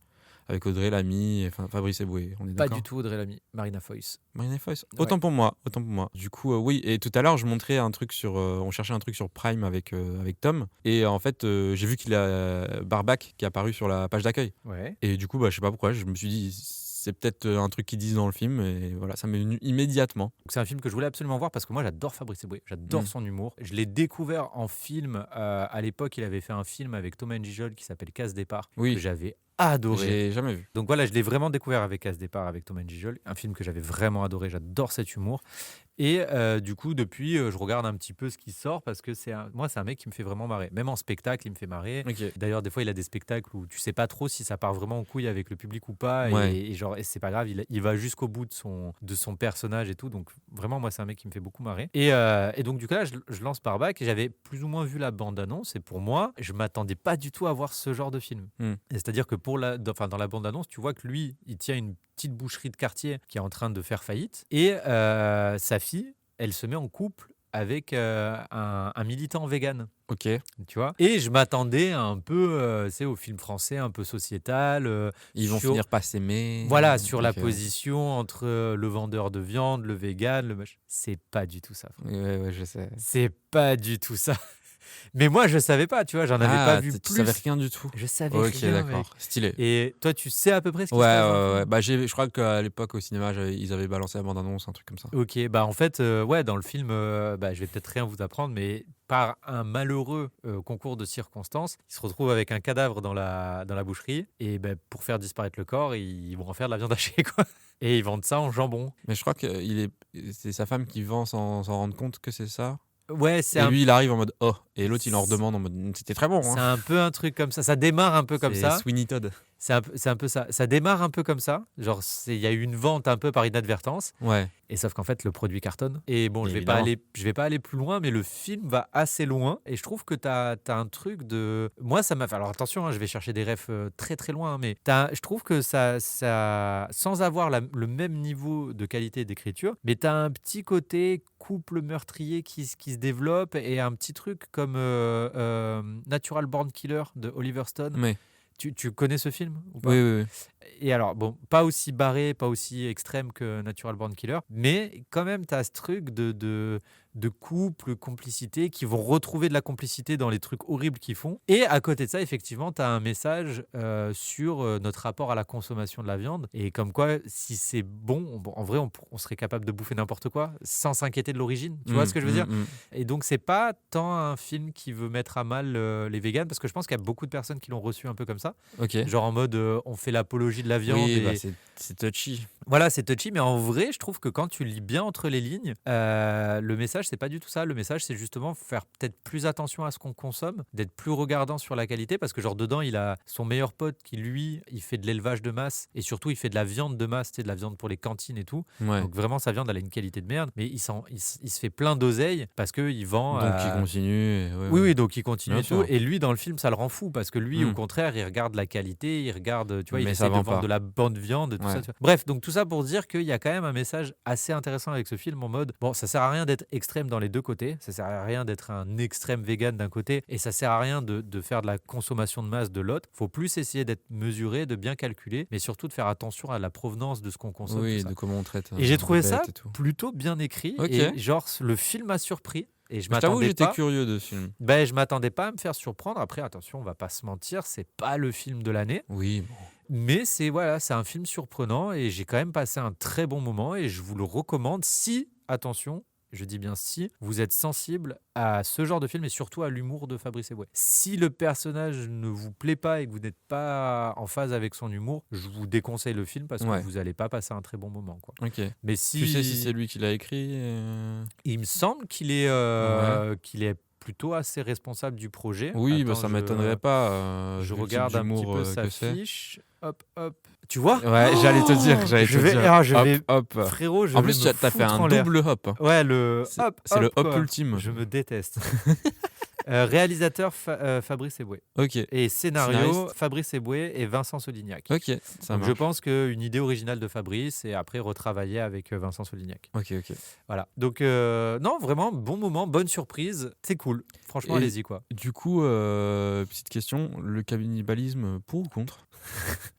Avec Audrey Lamy, enfin Fabrice Eboué, on est Pas d'accord? du tout Audrey Lamy, Marina Foïs. Marina Foïs. Ouais. Autant pour moi. Du coup, oui. Et tout à l'heure, je montrais un truc on cherchait un truc sur Prime avec Tom. Et en fait, j'ai vu qu'il y a Barbac qui est apparu sur la page d'accueil. Ouais. Et du coup, je sais pas pourquoi, je me suis dit, c'est peut-être un truc qu'ils disent dans le film. Et voilà, ça m'est venu immédiatement. Donc, c'est un film que je voulais absolument voir parce que moi j'adore Fabrice Eboué, j'adore son humour. Je l'ai découvert en film. À l'époque, il avait fait un film avec Thomas Njijol qui s'appelle Casse Départ, Oui. que j'avais adoré. J'ai jamais vu. Donc voilà, je l'ai vraiment découvert avec Casse Départ avec Thomas Njijol, un film que j'avais vraiment adoré, j'adore cet humour. Et du coup, depuis, je regarde un petit peu ce qui sort parce que moi, c'est un mec qui me fait vraiment marrer. Même en spectacle, il me fait marrer. Ok. D'ailleurs, des fois, il a des spectacles où tu sais pas trop si ça part vraiment en couille avec le public ou pas. Ouais. Et c'est pas grave, il va jusqu'au bout de son personnage et tout. Donc vraiment, moi, c'est un mec qui me fait beaucoup marrer. Et donc, du coup, là, je lance Barbac et j'avais plus ou moins vu la bande-annonce. Et pour moi, je m'attendais pas du tout à voir ce genre de film. Mm. Et c'est-à-dire que dans la bande-annonce, tu vois que lui, il tient une petite boucherie de quartier qui est en train de faire faillite. Et sa fille, elle se met en couple avec un militant vegan. Ok. Tu vois. Et je m'attendais un peu au film français un peu sociétal. Ils vont sur- finir par s'aimer. Voilà, sur la Ok, ouais. position entre le vendeur de viande, le vegan, le machin. C'est pas du tout ça. Ouais, je sais. C'est pas du tout ça. Mais moi, je savais pas, tu vois, j'en avais pas vu Tu plus. savais rien du tout. Je savais Ok, rien, mec. d'accord. Stylé. Et toi, tu sais à peu près ce qui Ouais, se passe dans le film ouais. Bah, je crois qu'à l'époque, au cinéma, ils avaient balancé la bande-annonce, un truc comme ça. Ok, bah en fait, ouais, dans le film, bah, je vais peut-être rien vous apprendre, mais par un malheureux concours de circonstances, ils se retrouvent avec un cadavre dans la boucherie, et ben, pour faire disparaître le corps, ils vont en faire de la viande hachée, quoi. Et ils vendent ça en jambon. Mais je crois que c'est sa femme qui vend sans s'en rendre compte que c'est ça. Ouais, Et lui, il arrive en mode oh. Et l'autre, il en redemande en mode c'était très bon. c'est Hein. un peu un truc comme ça. Ça démarre un peu comme C'est ça. Sweeney Todd. C'est un peu ça. Ça démarre un peu comme ça. Genre, il y a eu une vente un peu par inadvertance. Ouais. Et sauf qu'en fait, le produit cartonne. Et bon, Évidemment. je vais pas aller plus loin, mais le film va assez loin. Et je trouve que t'as un truc de. Moi, ça m'a fait. Alors attention, hein, je vais chercher des refs très très loin, hein, mais je trouve que ça sans avoir le même niveau de qualité d'écriture, mais t'as un petit côté couple meurtrier qui se développe et un petit truc comme Natural Born Killer de Oliver Stone. Mais Tu connais ce film ou pas? oui. Et alors, bon, pas aussi barré, pas aussi extrême que Natural Born Killer, mais quand même, tu as ce truc de couple, complicité, qui vont retrouver de la complicité dans les trucs horribles qu'ils font. Et à côté de ça, effectivement, tu as un message sur notre rapport à la consommation de la viande. Et comme quoi, si c'est bon, en vrai, on serait capable de bouffer n'importe quoi sans s'inquiéter de l'origine. Tu vois ce que je veux dire? Et donc, c'est pas tant un film qui veut mettre à mal les véganes, parce que je pense qu'il y a beaucoup de personnes qui l'ont reçu un peu comme ça. Ok. Genre en mode, on fait l'apologie de la viande. Oui, et bah, c'est touchy. voilà, c'est touchy, mais en vrai, je trouve que quand tu lis bien entre les lignes, le message, c'est pas du tout ça. Le message, c'est justement faire peut-être plus attention à ce qu'on consomme, d'être plus regardant sur la qualité, parce que genre dedans, il a son meilleur pote qui, lui, il fait de l'élevage de masse, et surtout, il fait de la viande de masse, tu sais, de la viande pour les cantines et tout. Ouais. Donc vraiment, sa viande, elle a une qualité de merde, mais il se fait plein d'oseille parce qu'il vend... Donc il continue. Oui, donc il continue Bien et tout. sûr. Et lui, dans le film, ça le rend fou parce que lui, au Mm. contraire, il regarde la qualité, il regarde, tu vois, il Mais essaie ça de vend vendre pas. de la bonne viande, tout Ouais. ça. Tu vois. Bref, donc tout ça pour dire qu'il y a quand même un message assez intéressant avec ce film en mode, bon, ça sert à rien d'être extrême dans les deux côtés, ça sert à rien d'être un extrême vegan d'un côté, et ça sert à rien de faire de la consommation de masse de l'autre. Faut plus essayer d'être mesuré, de bien calculer, mais surtout de faire attention à la provenance de ce qu'on consomme. Oui, tout ça. de comment on traite. Et j'ai trouvé les ça bêtes et tout. plutôt bien écrit, Ok. et genre, le film m'a surpris. Et je Je t'avoue que m'attendais j'étais pas. curieux de ce film. Ben, je m'attendais pas à me faire surprendre. Après, attention, on va pas se mentir, c'est pas le film de l'année. Oui, bon. Mais c'est un film surprenant et j'ai quand même passé un très bon moment et je vous le recommande si, attention, je dis bien si, vous êtes sensible à ce genre de film et surtout à l'humour de Fabrice Eboué. Si le personnage ne vous plaît pas et que vous n'êtes pas en phase avec son humour, je vous déconseille le film parce Ouais. que vous n'allez pas passer un très bon moment, quoi. Ok. Mais si... Tu sais si c'est lui qui l'a écrit Il me semble qu'il est plutôt assez responsable du projet. Oui, bah, Attends, ça m'étonnerait pas. Je vu le type regarde un petit d'humour, peu sa que c'est. fiche. Hop, hop. Tu vois? Ouais, j'allais te dire. Je vais, Hop. frérot, je En vais plus, me t'as fait foutre un en l'air. double hop. Ouais, le hop. C'est le hop quoi. ultime. Je me déteste. Réalisateur Fabrice Eboué. Ok. Et scénario Scénariste. Fabrice Eboué et Vincent Solignac. Ok, ça Donc marche. je pense qu'une idée originale de Fabrice et après retravailler avec Vincent Solignac. Ok. Voilà. Donc non, vraiment bon moment, bonne surprise, c'est cool. Franchement, Et- allez-y quoi. Du coup, petite question, le cannibalisme pour ou contre?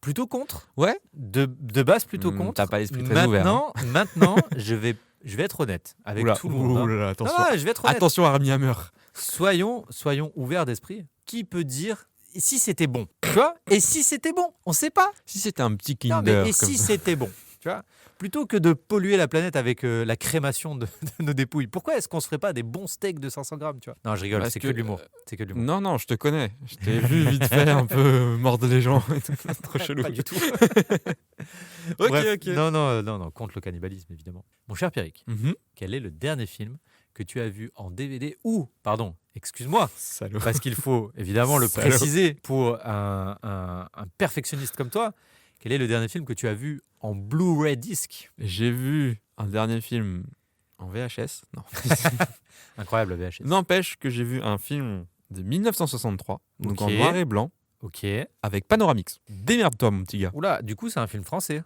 Plutôt contre. Ouais. De base plutôt contre. T'as pas l'esprit très ouvert. Hein. Maintenant, je vais être honnête avec tout le monde. Hein. Oula, Non, attention. non, je vais être honnête. Attention Armie Hammer. Soyons ouverts d'esprit. Qui peut dire si c'était bon, tu vois? Et si c'était bon, on sait pas. Si c'était un petit Non, Kinder. mais et comme si ça. c'était bon, tu vois? Plutôt que de polluer la planète avec la crémation de nos dépouilles, pourquoi est-ce qu'on se ferait pas des bons steaks de 500 grammes, tu vois? Non, je rigole, Parce c'est que que, de l'humour. C'est que de l'humour. Non, je te connais. Je t'ai vu vite fait un peu mordre les gens. Trop chelou. Pas du tout. Ok, Bref, ok. Non, contre le cannibalisme, évidemment. Mon cher Pierrick, Mhm. quel est le dernier film que tu as vu en DVD ou, pardon, excuse-moi, Salaud. parce qu'il faut évidemment le Salaud. préciser pour un perfectionniste comme toi, quel est le dernier film que tu as vu en Blu-ray disc? J'ai vu un dernier film en VHS. Non. Incroyable VHS. N'empêche que j'ai vu un film de 1963, donc en Ok. noir et blanc, Ok. avec Panoramix. Démerde-toi, mon petit gars. Oula, du coup, c'est un film français.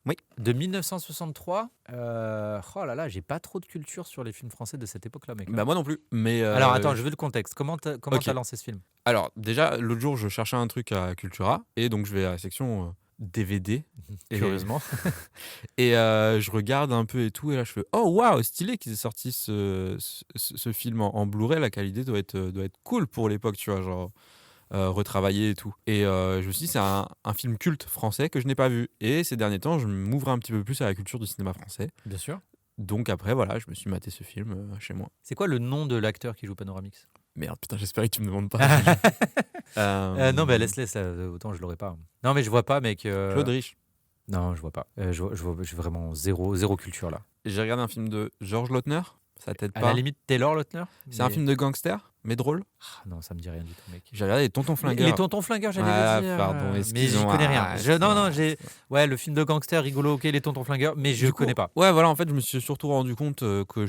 Oui. De 1963. Oh là là, j'ai pas trop de culture sur les films français de cette époque-là, mec. Bah moi non plus. Mais Alors attends, je veux le contexte. Comment Ok. t'as lancé ce film? Alors déjà, l'autre jour, je cherchais un truc à Cultura et donc je vais à la section DVD et, Curieusement. et je regarde un peu et tout et là je fais oh waouh stylé qu'ils aient sorti ce film en Blu-ray. La qualité doit être cool pour l'époque, tu vois, genre retravaillé et tout. Et je me suis dit c'est un film culte français que je n'ai pas vu. Et ces derniers temps, je m'ouvre un petit peu plus à la culture du cinéma français. Bien sûr. Donc après voilà, je me suis maté ce film chez moi. C'est quoi le nom de l'acteur qui joue Panoramix? Merde, putain, j'espérais que tu me demandes pas. Non, mais laisse, autant je l'aurais pas. Non, mais je vois pas, mec. Claude Rich. Non, je vois pas. J'ai vraiment zéro culture là. J'ai regardé un film de Georges Lautner, ça t'aide À pas. la limite, Taylor Lautner. C'est un film de gangster, mais drôle. Ah, non, ça me dit rien du tout, mec. J'ai regardé les Tontons Flingueurs. Les Tontons Flingueurs, j'allais Ah, le dire. pardon, Mais j'y excuse-moi. connais rien. Ah, Ouais, le film de gangster rigolo, ok, les Tontons Flingueurs, mais je Du coup, connais pas. Ouais, voilà, en fait, je me suis surtout rendu compte que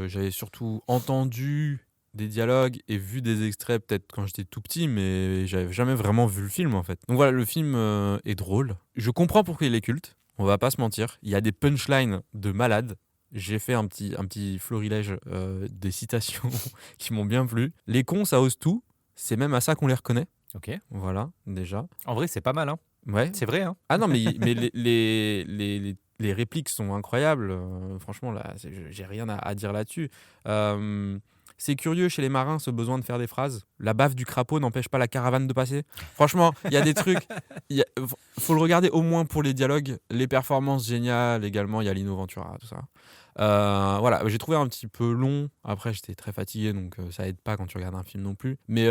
j'avais surtout entendu des dialogues et vu des extraits peut-être quand j'étais tout petit, mais j'avais jamais vraiment vu le film en fait. Donc voilà, le film est drôle. Je comprends pourquoi il est culte, on va pas se mentir. Il y a des punchlines de malade. J'ai fait un petit florilège des citations qui m'ont bien plu. Les cons, ça ose tout. C'est même à ça qu'on les reconnaît. Ok. Voilà, déjà. En vrai, c'est pas mal, hein. Ouais. C'est vrai, hein. Ah non, mais les répliques sont incroyables. Franchement, là, j'ai rien à dire là-dessus. C'est curieux chez les marins ce besoin de faire des phrases. La baffe du crapaud n'empêche pas la caravane de passer. Franchement, il y a des trucs. Faut le regarder au moins pour les dialogues. Les performances géniales également. Il y a Lino Ventura, tout ça. Voilà, j'ai trouvé un petit peu long. Après, j'étais très fatigué, donc ça aide pas quand tu regardes un film non plus. Mais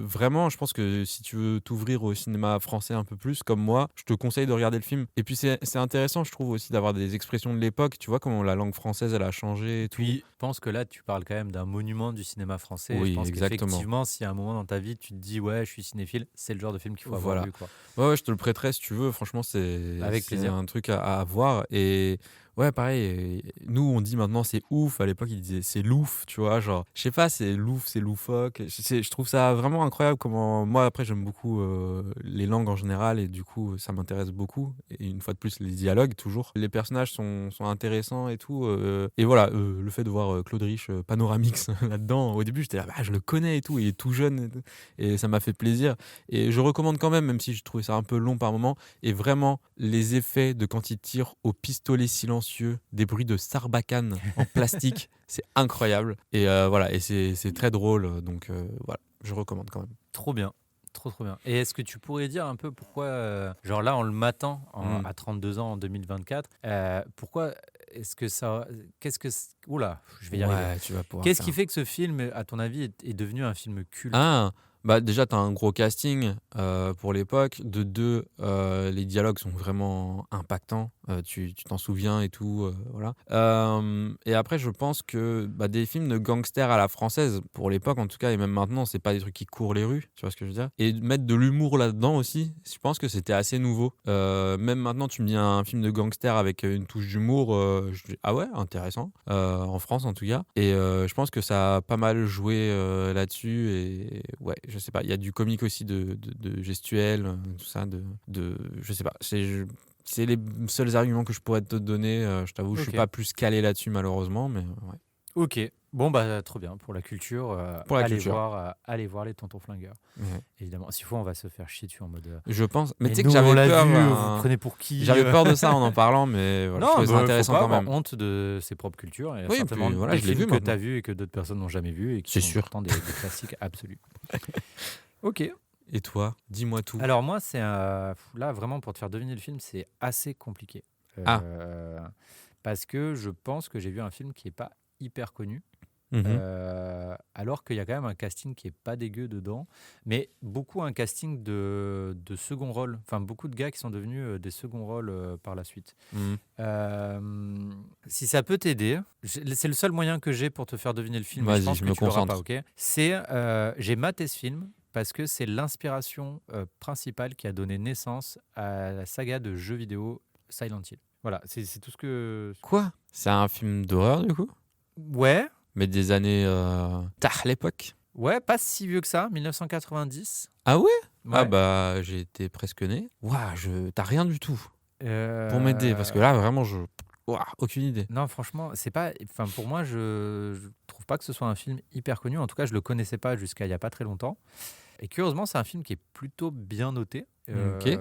vraiment, je pense que si tu veux t'ouvrir au cinéma français un peu plus, comme moi, je te conseille de regarder le film. Et puis c'est intéressant, je trouve aussi d'avoir des expressions de l'époque. Tu vois comment la langue française, elle a changé et tout. Puis, je pense que là, tu parles quand même d'un monument du cinéma français. Oui, Je pense exactement. qu'effectivement, s'il y a un moment dans ta vie, tu te dis, ouais, je suis cinéphile, c'est le genre de film qu'il faut avoir Voilà. vu, quoi. Ouais, je te le prêterai si tu veux. Franchement, Avec c'est plaisir. un truc à voir. Et ouais, pareil. Nous, on dit maintenant c'est ouf. À l'époque, ils disaient c'est louf, tu vois. Genre, je sais pas, c'est louf, c'est loufoque. Je trouve ça vraiment incroyable comment. Moi, après, j'aime beaucoup les langues en général et du coup, ça m'intéresse beaucoup. Et une fois de plus, les dialogues, toujours. Les personnages sont intéressants et tout. Et voilà, le fait de voir Claude Rich, Panoramix là-dedans, au début, j'étais là, bah, je le connais et tout. Il est tout jeune et ça m'a fait plaisir. Et je recommande quand même si je trouvais ça un peu long par moment. Et vraiment, les effets de quand il tire au pistolet silencieux, des bruits de sarbacane en plastique, c'est incroyable. Et voilà, et c'est très drôle. Donc voilà, je recommande quand même. Trop bien. Trop bien. Et est-ce que tu pourrais dire un peu pourquoi, genre là, en le matant à 32 ans en 2024, pourquoi est-ce que ça. Oula, je vais y arriver. Ouais, tu vas pouvoir. Qu'est-ce qui fait que ce film, à ton avis, est devenu un film culte? Ah, bah déjà, t'as un gros casting pour l'époque. De deux, les dialogues sont vraiment impactants. Tu t'en souviens et tout. Voilà. Et après, je pense que des films de gangsters à la française, pour l'époque en tout cas, et même maintenant, c'est pas des trucs qui courent les rues. Tu vois ce que je veux dire? Et mettre de l'humour là-dedans aussi, je pense que c'était assez nouveau. Même maintenant, tu me dis un film de gangster avec une touche d'humour, je dis, ah ouais, intéressant. En France en tout cas. Et je pense que ça a pas mal joué là-dessus. Et ouais, je sais pas, il y a du comique aussi de gestuel, tout ça, je sais pas, c'est les seuls arguments que je pourrais te donner. Je t'avoue, je suis Ok. pas plus calé là-dessus malheureusement, mais ouais. Ok. Bon, bah, trop bien. Pour la culture, Pour la allez culture. allez voir les Tontons Flingueurs. Ouais. Évidemment. S'il faut, on va se faire chier dessus en mode. Je pense, mais tu sais nous, que j'avais on l'a peur. vu, vous prenez pour qui? J'avais peur de ça en parlant, mais voilà, je Non, trouvais ça bah, faut intéressant pas quand avoir même. honte de ses propres cultures. Il y a Oui, certainement puis voilà, des je l'ai films vu que tu as maintenant. vus et que d'autres personnes n'ont jamais vus et qui C'est sont sûr. pourtant des classiques absolus. Ok. Et toi, dis-moi tout. Alors moi, c'est là vraiment pour te faire deviner le film, c'est assez compliqué. Parce que je pense que j'ai vu un film qui est pas hyper connu. Mhm. Alors qu'il y a quand même un casting qui est pas dégueu dedans, mais beaucoup un casting de second rôle. Enfin, beaucoup de gars qui sont devenus des second rôles par la suite. Mhm. Si ça peut t'aider, c'est le seul moyen que j'ai pour te faire deviner le film. Mais je Vas-y, pense je que me tu l'auras pas, concentre. ok? C'est j'ai maté ce film parce que c'est l'inspiration principale qui a donné naissance à la saga de jeux vidéo Silent Hill. Voilà, c'est tout ce que. Quoi? C'est un film d'horreur du coup? Ouais. Mais des années tard l'époque. Ouais, pas si vieux que ça, 1990. Ah ouais? Ouais. Ah bah j'ai été presque né. Waouh, t'as rien du tout. Pour m'aider, parce que là, vraiment, ouah, aucune idée. Non, franchement, c'est pas. Enfin, pour moi, je trouve pas que ce soit un film hyper connu. En tout cas, je le connaissais pas jusqu'à il y a pas très longtemps. Et curieusement, c'est un film qui est plutôt bien noté. Ok.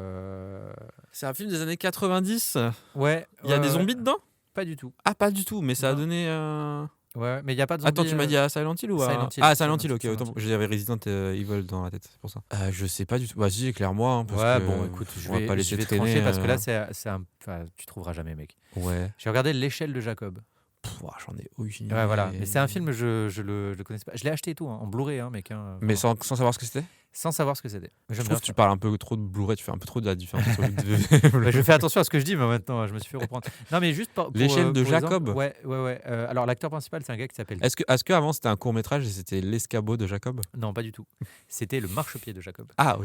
C'est un film des années 90. Ouais, Il y a ouais, des ouais. zombies dedans? Pas du tout. Ah, pas du tout, mais ça a Non. donné. Ouais, mais il y a pas de zombies. Attends, tu m'as dit à Silent Hill ou à. Silent Hill. Ah, Silent Hill, ok. Silent Autant. Hill. J'avais Resident Evil dans la tête, c'est pour ça. Je sais pas du tout. Vas-y, éclaire-moi, hein, parce Ouais, que bon, écoute, on va pas je laisser vais traîner. trancher parce que là, c'est un. Enfin, tu trouveras jamais, mec. Ouais. J'ai regardé L'échelle de Jacob. Ouah, j'en ai aucune Ouais, voilà. idée. Mais c'est un film, je le connaissais pas. Je l'ai acheté et tout, hein, en Blu-ray, hein, mec. Hein, Mais vraiment. sans savoir ce que c'était? Sans savoir ce que c'était. Je J'aime trouve bien que tu ça. parles un peu trop de Blu-ray, tu fais un peu trop de la différence entre Bah, je fais attention à ce que je dis, mais maintenant, je me suis fait reprendre. Non, mais juste pour L'échelle de pour exemple, Jacob. ouais, ouais, ouais. Alors, l'acteur principal, c'est un gars qui s'appelle. Est-ce que avant c'était un court-métrage et c'était L'escabeau de Jacob? Non, pas du tout. C'était Le marchepied de Jacob. Ah,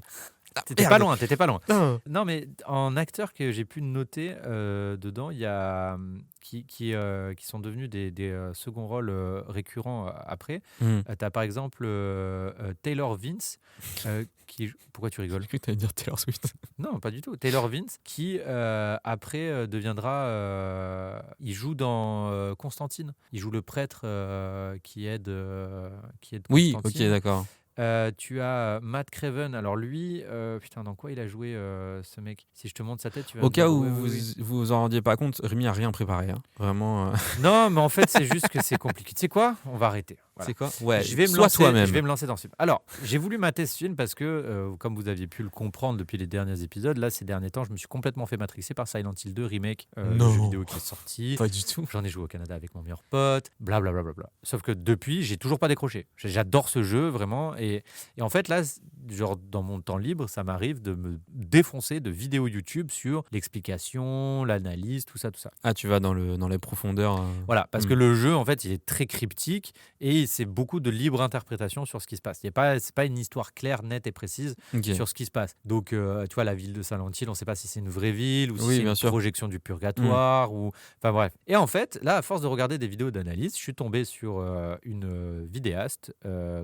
T'étais merde. pas loin, t'étais pas loin. Non. Non, mais en acteurs que j'ai pu noter dedans, il y a qui sont devenus des seconds rôles récurrents après. T'as par exemple Taylor Vince, pourquoi tu rigoles? J'ai cru que t'allais dire Taylor Swift. Non, pas du tout. Taylor Vince, qui après deviendra. Il joue dans Constantine. Il joue le prêtre qui aide Oui, ok, Constantine. d'accord. Tu as Matt Craven. Alors lui, putain, dans quoi il a joué ce mec? Si je te montre sa tête, tu vas Au me cas dire, où ouais, vous ouais, ouais. vous en rendiez pas compte, Rémi a rien préparé, hein. Vraiment. Non, mais en fait, c'est juste que c'est compliqué. Tu sais quoi? On va arrêter. Voilà. C'est quoi? Ouais, Je vais me sois lancer, toi-même. je vais me lancer dans ce film. Alors, j'ai voulu mater ce film parce que, comme vous aviez pu le comprendre depuis les derniers épisodes, là, ces derniers temps, je me suis complètement fait matrixer par Silent Hill 2 remake, le Non. jeu vidéo qui est sorti. Pas du tout. J'en ai joué au Canada avec mon meilleur pote, blablabla. Bla, bla, bla. Sauf que depuis, j'ai toujours pas décroché. J'adore ce jeu, vraiment. Et en fait, là, genre, dans mon temps libre, ça m'arrive de me défoncer de vidéos YouTube sur l'explication, l'analyse, tout ça, tout ça. Ah, tu vas dans les profondeurs. Voilà, parce que le jeu, en fait, il est très cryptique et c'est beaucoup de libre interprétation sur ce qui se passe. C'est pas une histoire claire, nette et précise Ok. sur ce qui se passe. Donc, tu vois, la ville de Silent Hill, on ne sait pas si c'est une vraie ville ou si Oui, c'est bien une sûr. projection du purgatoire ou... Enfin bref. Et en fait, là, à force de regarder des vidéos d'analyse, je suis tombé sur une vidéaste,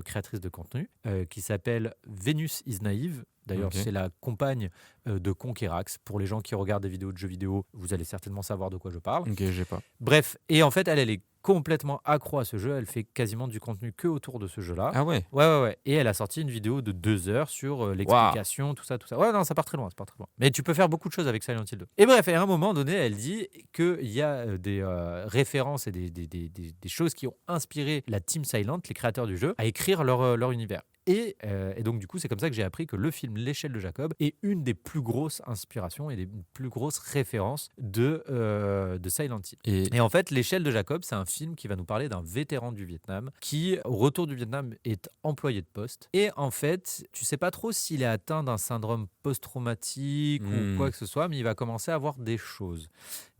créatrice de contenu, qui s'appelle Venus is Naive. D'ailleurs, Ok. c'est la compagne de Conquerax. Pour les gens qui regardent des vidéos de jeux vidéo, vous allez certainement savoir de quoi je parle. Ok, j'ai pas. Bref, et en fait, elle est complètement accro à ce jeu. Elle fait quasiment du contenu que autour de ce jeu-là. Ah ouais. Ouais. Et elle a sorti une vidéo de 2 heures sur l'explication, tout ça. Ouais, non, ça part très loin, Mais tu peux faire beaucoup de choses avec Silent Hill 2. Et bref, à un moment donné, elle dit qu'il y a des références et des choses qui ont inspiré la Team Silent, les créateurs du jeu, à écrire leur univers. Et donc, du coup, c'est comme ça que j'ai appris que le film L'échelle de Jacob est une des plus grosses inspirations et des plus grosses références de Silent Hill. Et en fait, L'échelle de Jacob, c'est un film qui va nous parler d'un vétéran du Vietnam qui, au retour du Vietnam, est employé de poste. Et en fait, tu sais pas trop s'il est atteint d'un syndrome post-traumatique ou quoi que ce soit, mais il va commencer à voir des choses.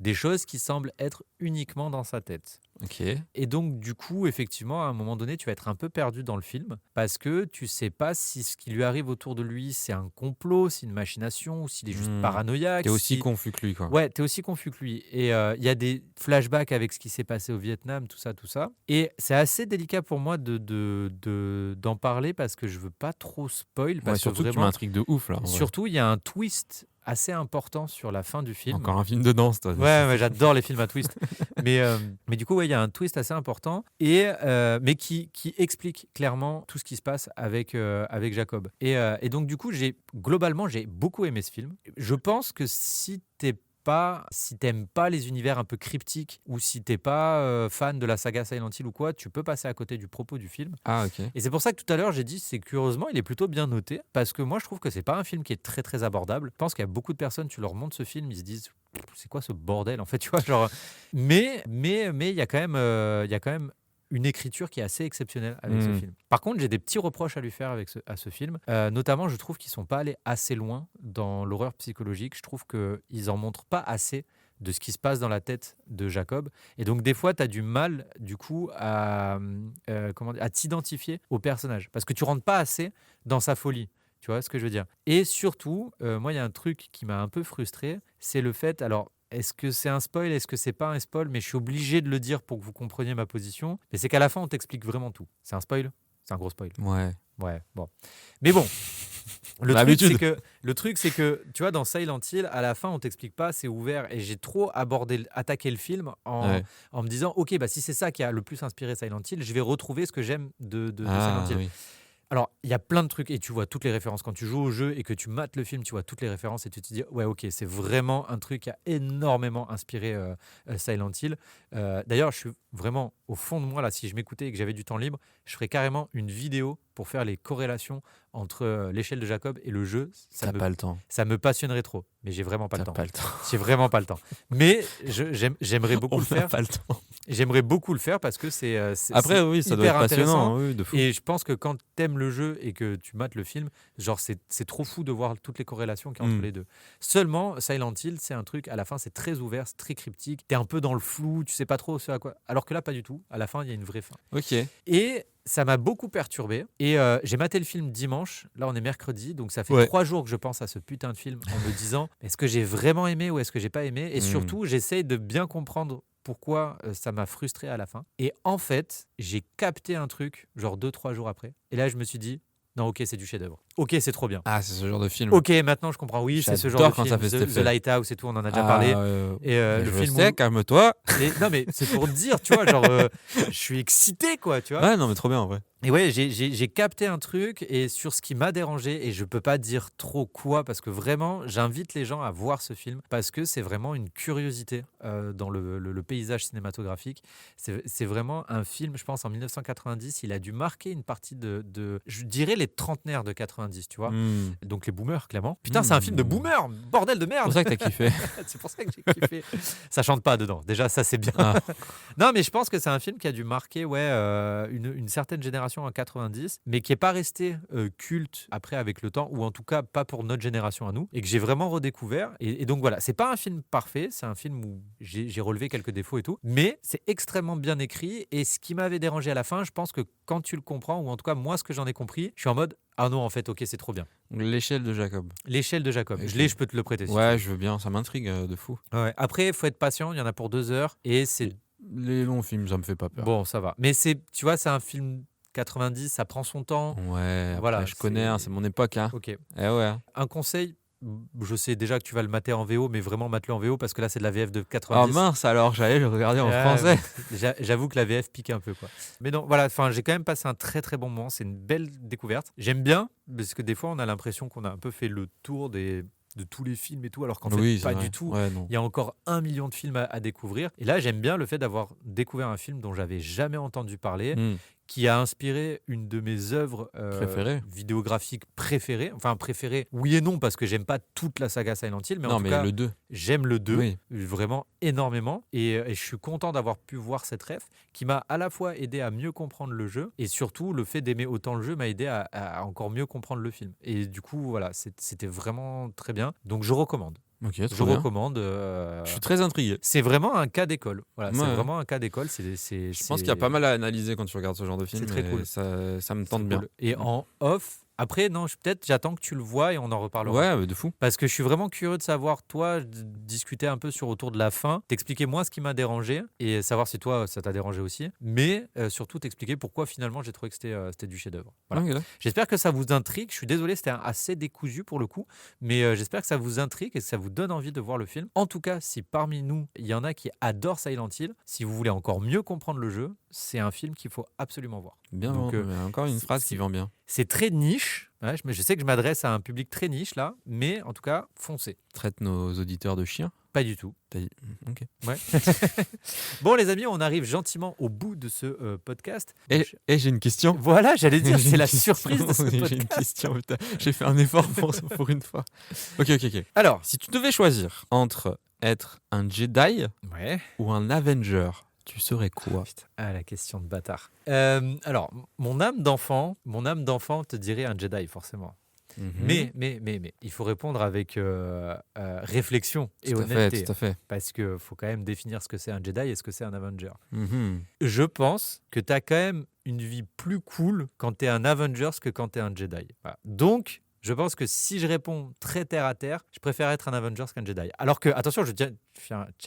Des choses qui semblent être uniquement dans sa tête. Ok. Et donc, du coup, effectivement, à un moment donné, tu vas être un peu perdu dans le film parce que tu sais pas si ce qui lui arrive autour de lui, c'est un complot, c'est une machination ou s'il est juste paranoïaque. T'es aussi confus que lui, quoi. Ouais, t'es aussi confus que lui. Et il y a des flashbacks avec ce qui s'est passé au Vietnam, tout ça. Et c'est assez délicat pour moi d'en parler parce que je veux pas trop spoil. Parce Surtout que tu vraiment, m'intrigues de ouf, là. Ouais. surtout, il y a un twist assez important sur la fin du film. Encore un film de danse, toi. Ouais, j'adore les films à twist. mais du coup, il y a un twist assez important, mais qui explique clairement tout ce qui se passe avec Jacob. Et donc, du coup, globalement, j'ai beaucoup aimé ce film. Je pense que si t'aimes pas les univers un peu cryptiques ou si t'es pas fan de la saga Silent Hill ou quoi, tu peux passer à côté du propos du film. Ah, ok. Et c'est pour ça que tout à l'heure j'ai dit, c'est curieusement, il est plutôt bien noté parce que moi je trouve que c'est pas un film qui est très très abordable. Je pense qu'il y a beaucoup de personnes, tu leur montres ce film, ils se disent c'est quoi ce bordel en fait, tu vois, genre. Mais il y a quand même une écriture qui est assez exceptionnelle avec ce film. Par contre, j'ai des petits reproches à lui faire à ce film. Notamment, je trouve qu'ils sont pas allés assez loin dans l'horreur psychologique. Je trouve qu'ils en montrent pas assez de ce qui se passe dans la tête de Jacob. Et donc, des fois, tu as du mal, du coup, à t'identifier au personnage. Parce que tu rentres pas assez dans sa folie. Tu vois ce que je veux dire? Et surtout, moi, il y a un truc qui m'a un peu frustré. C'est le fait... Alors, est-ce que c'est un spoil? Est-ce que c'est pas un spoil? Mais je suis obligé de le dire pour que vous compreniez ma position. Mais c'est qu'à la fin, on t'explique vraiment tout. C'est un spoil? C'est un gros spoil. Ouais. Ouais, bon. Mais bon, L'habitude. Le truc, c'est que, tu vois, dans Silent Hill, à la fin, on t'explique pas, c'est ouvert. Et j'ai trop attaqué le film Ouais. en me disant, ok, bah, si c'est ça qui a le plus inspiré Silent Hill, je vais retrouver ce que j'aime de Silent Ah Hill. oui. Alors, il y a plein de trucs et tu vois toutes les références. Quand tu joues au jeu et que tu mates le film, tu vois toutes les références et tu te dis, ouais, ok, c'est vraiment un truc qui a énormément inspiré Silent Hill. D'ailleurs, je suis vraiment au fond de moi, là, si je m'écoutais et que j'avais du temps libre, je ferais carrément une vidéo pour faire les corrélations entre l'échelle de Jacob et le jeu. T'as pas le temps. Ça me passionnerait trop, mais j'ai vraiment pas le T'as temps. pas le temps. J'ai vraiment pas le temps. Mais j'aimerais beaucoup On le n'a faire. pas le temps. J'aimerais beaucoup le faire parce que Après, oui, ça doit hyper être passionnant. intéressant. Oui, de fou. Et je pense que quand t'aimes le jeu et que tu mates le film, genre c'est trop fou de voir toutes les corrélations qu'il y a entre les deux. Seulement, Silent Hill, c'est un truc, à la fin, c'est très ouvert, c'est très cryptique. T'es un peu dans le flou, tu sais pas trop ce à quoi. Alors que là, pas du tout. À la fin, il y a une vraie fin. Ok. Et ça m'a beaucoup perturbé. Et j'ai maté le film dimanche. Là, on est mercredi. Donc, ça fait Ouais. 3 jours que je pense à ce putain de film en me disant est-ce que j'ai vraiment aimé ou est-ce que j'ai pas aimé. Et surtout, j'essaye de bien comprendre pourquoi ça m'a frustré à la fin. Et en fait, j'ai capté un truc, genre 2-3 jours après. Et là, je me suis dit non, ok, c'est du chef-d'œuvre. Ok, c'est trop bien. Ah, c'est ce genre de film. Ok, maintenant je comprends. Oui, c'est ce genre de J'adore quand film. ça fait cet The effet. Lighthouse et tout, on en a déjà parlé. Et Mais le je film sais, où- calme-toi. Non, mais c'est pour te dire, tu vois, genre, je suis excité, quoi, tu vois. Ouais, non, mais trop bien en vrai. Et ouais, j'ai capté un truc et sur ce qui m'a dérangé, et je peux pas dire trop quoi, parce que vraiment, j'invite les gens à voir ce film, parce que c'est vraiment une curiosité dans le paysage cinématographique. C'est vraiment un film, je pense, en 1990, il a dû marquer une partie je dirais, les trentenaires de 90, tu vois. Donc les boomers, clairement. Putain, c'est un film de boomers, bordel de C'est merde. pour ça que t'as kiffé. C'est pour ça que j'ai kiffé. Ça chante pas dedans. Déjà, ça c'est bien. Ah. Non, mais je pense que c'est un film qui a dû marquer une certaine génération en 90, mais qui n'est pas resté culte après avec le temps, ou en tout cas pas pour notre génération à nous, et que j'ai vraiment redécouvert. Et donc voilà, c'est pas un film parfait, c'est un film où j'ai relevé quelques défauts et tout, mais c'est extrêmement bien écrit. Et ce qui m'avait dérangé à la fin, je pense que quand tu le comprends, ou en tout cas moi ce que j'en ai compris, je suis en mode ah non, en fait, ok, c'est trop bien. L'échelle de Jacob. L'échelle de Jacob. Ok. Je peux te le prêter. Si Ouais, tu je veux bien, ça m'intrigue de fou. veux. Ouais. Après, il faut être patient, il y en a pour 2 heures, et c'est Les longs films, ça me fait pas peur. bon, ça va. Mais tu vois, c'est un film 90, ça prend son temps. Ouais, Voilà, après, je connais, hein, c'est mon époque. Hein. Ok. Eh ouais. Un conseil, je sais déjà que tu vas le mater en VO, mais vraiment mate-le en VO parce que là, c'est de la VF de Oh 90. mince, alors j'allais le regarder en Ouais, français. J'avoue que la VF pique un peu, quoi. Mais non, voilà, j'ai quand même passé un très très bon moment. C'est une belle découverte. J'aime bien parce que des fois, on a l'impression qu'on a un peu fait le tour de tous les films et tout, alors qu'en Oui, fait, c'est pas vrai. du tout. Ouais, non. Il y a encore 1 million de films à découvrir. Et là, j'aime bien le fait d'avoir découvert un film dont j'avais jamais entendu parler, qui a inspiré une de mes œuvres Préférées. vidéographiques préférées. Enfin, préférées, oui et non, parce que j'aime pas toute la saga Silent Hill, mais en Non, tout mais cas, le 2. j'aime le 2, Oui. vraiment énormément. Et je suis content d'avoir pu voir cette ref qui m'a à la fois aidé à mieux comprendre le jeu, et surtout, le fait d'aimer autant le jeu m'a aidé à encore mieux comprendre le film. Et du coup, voilà, c'était vraiment très bien. Donc, je recommande. Ok, Je trop bien. recommande. Je suis très intrigué. C'est vraiment un cas d'école. Voilà, Ouais. c'est vraiment un cas d'école. Je pense qu'il y a pas mal à analyser quand tu regardes ce genre de film. C'est très et cool. Ça me C'est tente bien. cool. Et en off, après, non, peut-être j'attends que tu le vois et on en reparlera. Ouais, mais de fou. Parce que je suis vraiment curieux de savoir, toi, discuter un peu autour de la fin, t'expliquer moi ce qui m'a dérangé et savoir si toi, ça t'a dérangé aussi. Mais surtout t'expliquer pourquoi finalement j'ai trouvé que c'était du chef-d'œuvre. Voilà. Ok. J'espère que ça vous intrigue. Je suis désolé, c'était assez décousu pour le coup, mais j'espère que ça vous intrigue et que ça vous donne envie de voir le film. En tout cas, si parmi nous, il y en a qui adorent Silent Hill, si vous voulez encore mieux comprendre le jeu, c'est un film qu'il faut absolument voir. Bien, Donc, mais encore une phrase c'est- qui vend bien. C'est très niche. Ouais, je sais que je m'adresse à un public très niche là, mais en tout cas, foncez. Traite nos auditeurs de chiens. Pas du tout. T'as dit. Ok. Ouais. Bon, les amis, on arrive gentiment au bout de ce podcast. Et j'ai une question. Voilà, j'allais dire, J'ai c'est une la question. surprise de ce J'ai une podcast. question. Putain. J'ai fait un effort pour une fois. Ok. Alors, Si tu devais choisir entre être un Jedi ouais. ou un Avenger, tu serais quoi? Putain, la question de bâtard. Alors, mon âme d'enfant te dirait un Jedi, forcément. Mhm. Mais, il faut répondre avec réflexion et Tout à honnêteté. fait, tout à fait. Parce qu'il faut quand même définir ce que c'est un Jedi et ce que c'est un Avenger. Mhm. Je pense que tu as quand même une vie plus cool quand tu es un Avengers que quand tu es un Jedi. Voilà. Donc, je pense que si je réponds très terre à terre, je préfère être un Avengers qu'un Jedi. Alors que, attention, je tiens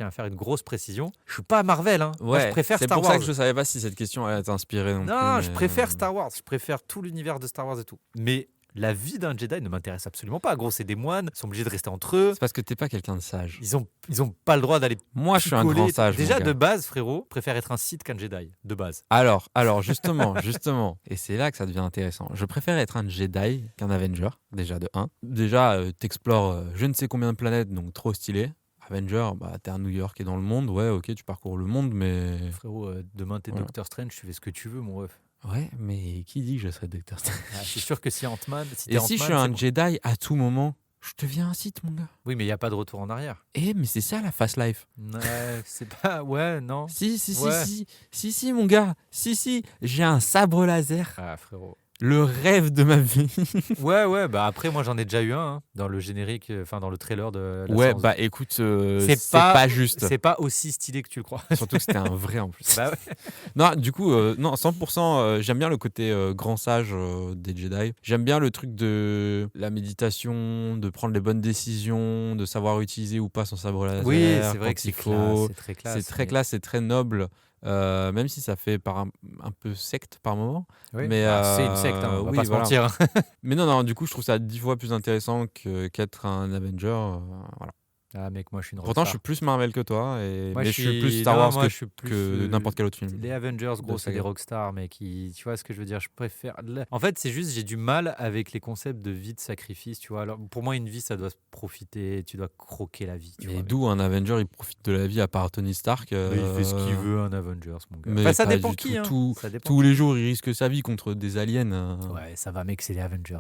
à faire une grosse précision. Je suis pas Marvel. Hein. Moi, je préfère c'est Star pour Wars. ça que je savais pas si cette question allait t'inspirer non plus. Non, mais, je préfère Star Wars. Je préfère tout l'univers de Star Wars et tout. Mais La vie d'un Jedi ne m'intéresse absolument pas. Gros, c'est des moines, ils sont obligés de rester entre eux. C'est parce que t'es pas quelqu'un de sage. Ils ont pas le droit d'aller Moi, je suis un picoler. grand sage. Déjà, mon gars. de base, frérot, préfère être un Sith qu'un Jedi. De base. Alors, justement, et c'est là que ça devient intéressant. Je préfère être un Jedi qu'un Avenger, déjà de 1. Déjà, t'explores je ne sais combien de planètes, donc trop stylé. Avenger, bah, t'es à New York et dans le monde, ouais, ok, tu parcours le monde, mais... Frérot, demain, t'es Voilà. Doctor Strange, tu fais ce que tu veux, mon ref. Ouais, mais qui dit que je serais Doctor Strange? Ah, c'est sûr que si Ant-Man... Si t'es Et si je suis Ant-Man, un c'est bon. Jedi, à tout moment, je deviens un Sith, mon gars. Oui, mais il n'y a pas de retour en arrière. Mais c'est ça la fast life. Ouais, c'est pas... Ouais, non. Si, Ouais. si, mon gars. Si, j'ai un sabre laser. Ah, frérot. Le rêve de ma vie. Ouais, bah après, moi, j'en ai déjà eu un, hein, dans le générique, enfin, dans le trailer de la Ouais, séance. bah écoute, C'est c'est pas- pas juste. C'est pas aussi stylé que tu le crois. Surtout que c'était un vrai en plus. Bah ouais. Non, du coup, non, 100%, j'aime bien le côté grand sage des Jedi. J'aime bien le truc de la méditation, de prendre les bonnes décisions, de savoir utiliser ou pas son sabre laser. Oui, c'est vrai quand que c'est il faut. classe, c'est très classe. C'est très mais- classe, c'est très noble. Même si ça fait un peu secte par moment. Oui. Mais, Bah, c'est une secte, hein, on va oui, pas se voilà. mentir. hein. Mais non, du coup, je trouve ça 10 fois plus intéressant qu'être un Avenger. Voilà. Ah, mec, moi, je suis une Pourtant, je rockstar. suis plus Marvel que toi, Moi, mais je suis plus Star non, Wars moi, que, je suis plus, que n'importe quel autre film. Les Avengers, gros, de c'est des saga. rockstars, mais qui, tu vois ce que je veux dire. Je préfère. En fait, c'est juste, j'ai du mal avec les concepts de vie, de sacrifice, tu vois. Alors, pour moi, une vie, ça doit se profiter, tu dois croquer la vie. Tu Mais vois, d'où un Avenger, il profite de la vie à part Tony Stark. mais il fait ce qu'il veut, un Avengers, mon gars. mais Enfin, ça pas dépend du qui, tout. hein. Ça dépend Tous les jours, il risque sa vie contre des aliens. Ouais, ça va, mec, c'est les Avengers.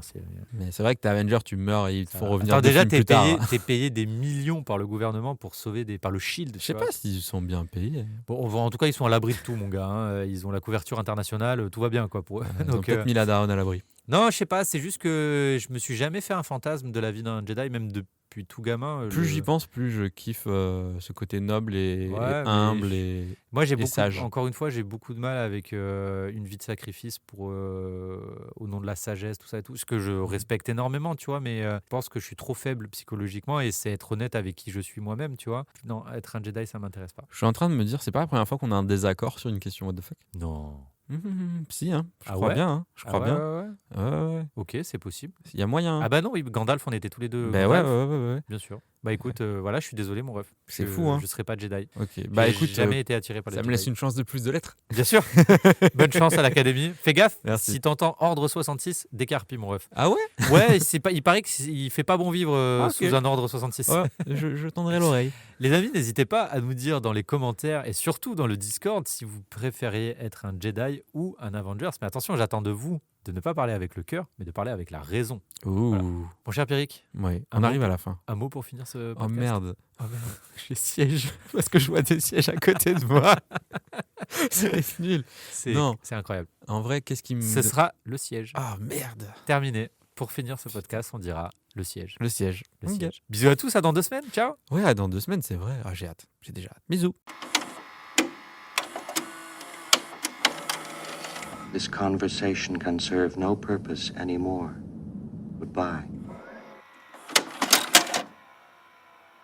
Mais c'est vrai que t'es Avenger, tu meurs et il te Ça faut va. revenir Attends, deux déjà, films plus tard. t'es payé des millions par le gouvernement pour sauver par le Shield. Je sais pas s'ils sont bien payés. Bon, en tout cas, ils sont à l'abri de tout, mon gars. hein. Ils ont la couverture internationale, tout va bien, quoi, pour eux. Ils ont Donc, peut-être mis la daronne à l'abri. non, je sais pas, c'est juste que je me suis jamais fait un fantasme de la vie d'un Jedi, même depuis tout gamin. Plus j'y pense, plus je kiffe ce côté noble et Ouais, mais humble. Moi, et sage. encore une fois, j'ai beaucoup de mal avec une vie de sacrifice au nom de la sagesse, tout ça et tout. Ce que je respecte énormément, tu vois, mais je pense que je suis trop faible psychologiquement et c'est être honnête avec qui je suis moi-même, tu vois. Non, être un Jedi, ça m'intéresse pas. Je suis en train de me dire, c'est pas la première fois qu'on a un désaccord sur une question what the fuck. Non. Si, hein, je Ah crois ouais bien. Hein, je crois Ah ouais, bien. ouais, ouais. Ouais. Ok, c'est possible. Il y a moyen. Ah bah non, oui, Gandalf, on était tous les deux. Ben ouais, Gandalf, ouais. bien sûr. Bah écoute, voilà, je suis désolé, mon ref. C'est Je- fou, hein. Je serai pas Jedi. Ok. Bah J'ai écoute, jamais été attiré par les ça me Jedi. laisse une chance de plus de lettres. Bien sûr. Bonne chance à l'académie. Fais gaffe. Merci. Si t'entends Ordre 66, décarpille, mon ref. Ah ouais. Ouais, il paraît qu'il fait pas bon vivre Ah, ok. sous un Ordre 66. Ouais, je tendrai l'oreille. Les amis, n'hésitez pas à nous dire dans les commentaires et surtout dans le Discord si vous préfériez être un Jedi ou un Avengers. Mais attention, j'attends de vous de ne pas parler avec le cœur, mais de parler avec la raison. Ouh. Voilà. Mon cher Pierrick, Ouais. Un On mot arrive à la fin. un mot pour finir ce Oh podcast. merde. Je siège parce que je vois des sièges à côté de moi. C'est nul. Non. C'est incroyable. En vrai, qu'est-ce qui me. Ce sera le siège. Ah merde. Terminé. Pour finir ce podcast, on dira le siège. Le siège. Le Ok. siège. Bisous à tous, à dans 2 semaines. Ciao. Ouais, dans 2 semaines, c'est vrai. Ah, j'ai hâte. J'ai déjà hâte. Bisous. This conversation can serve no purpose anymore. Goodbye.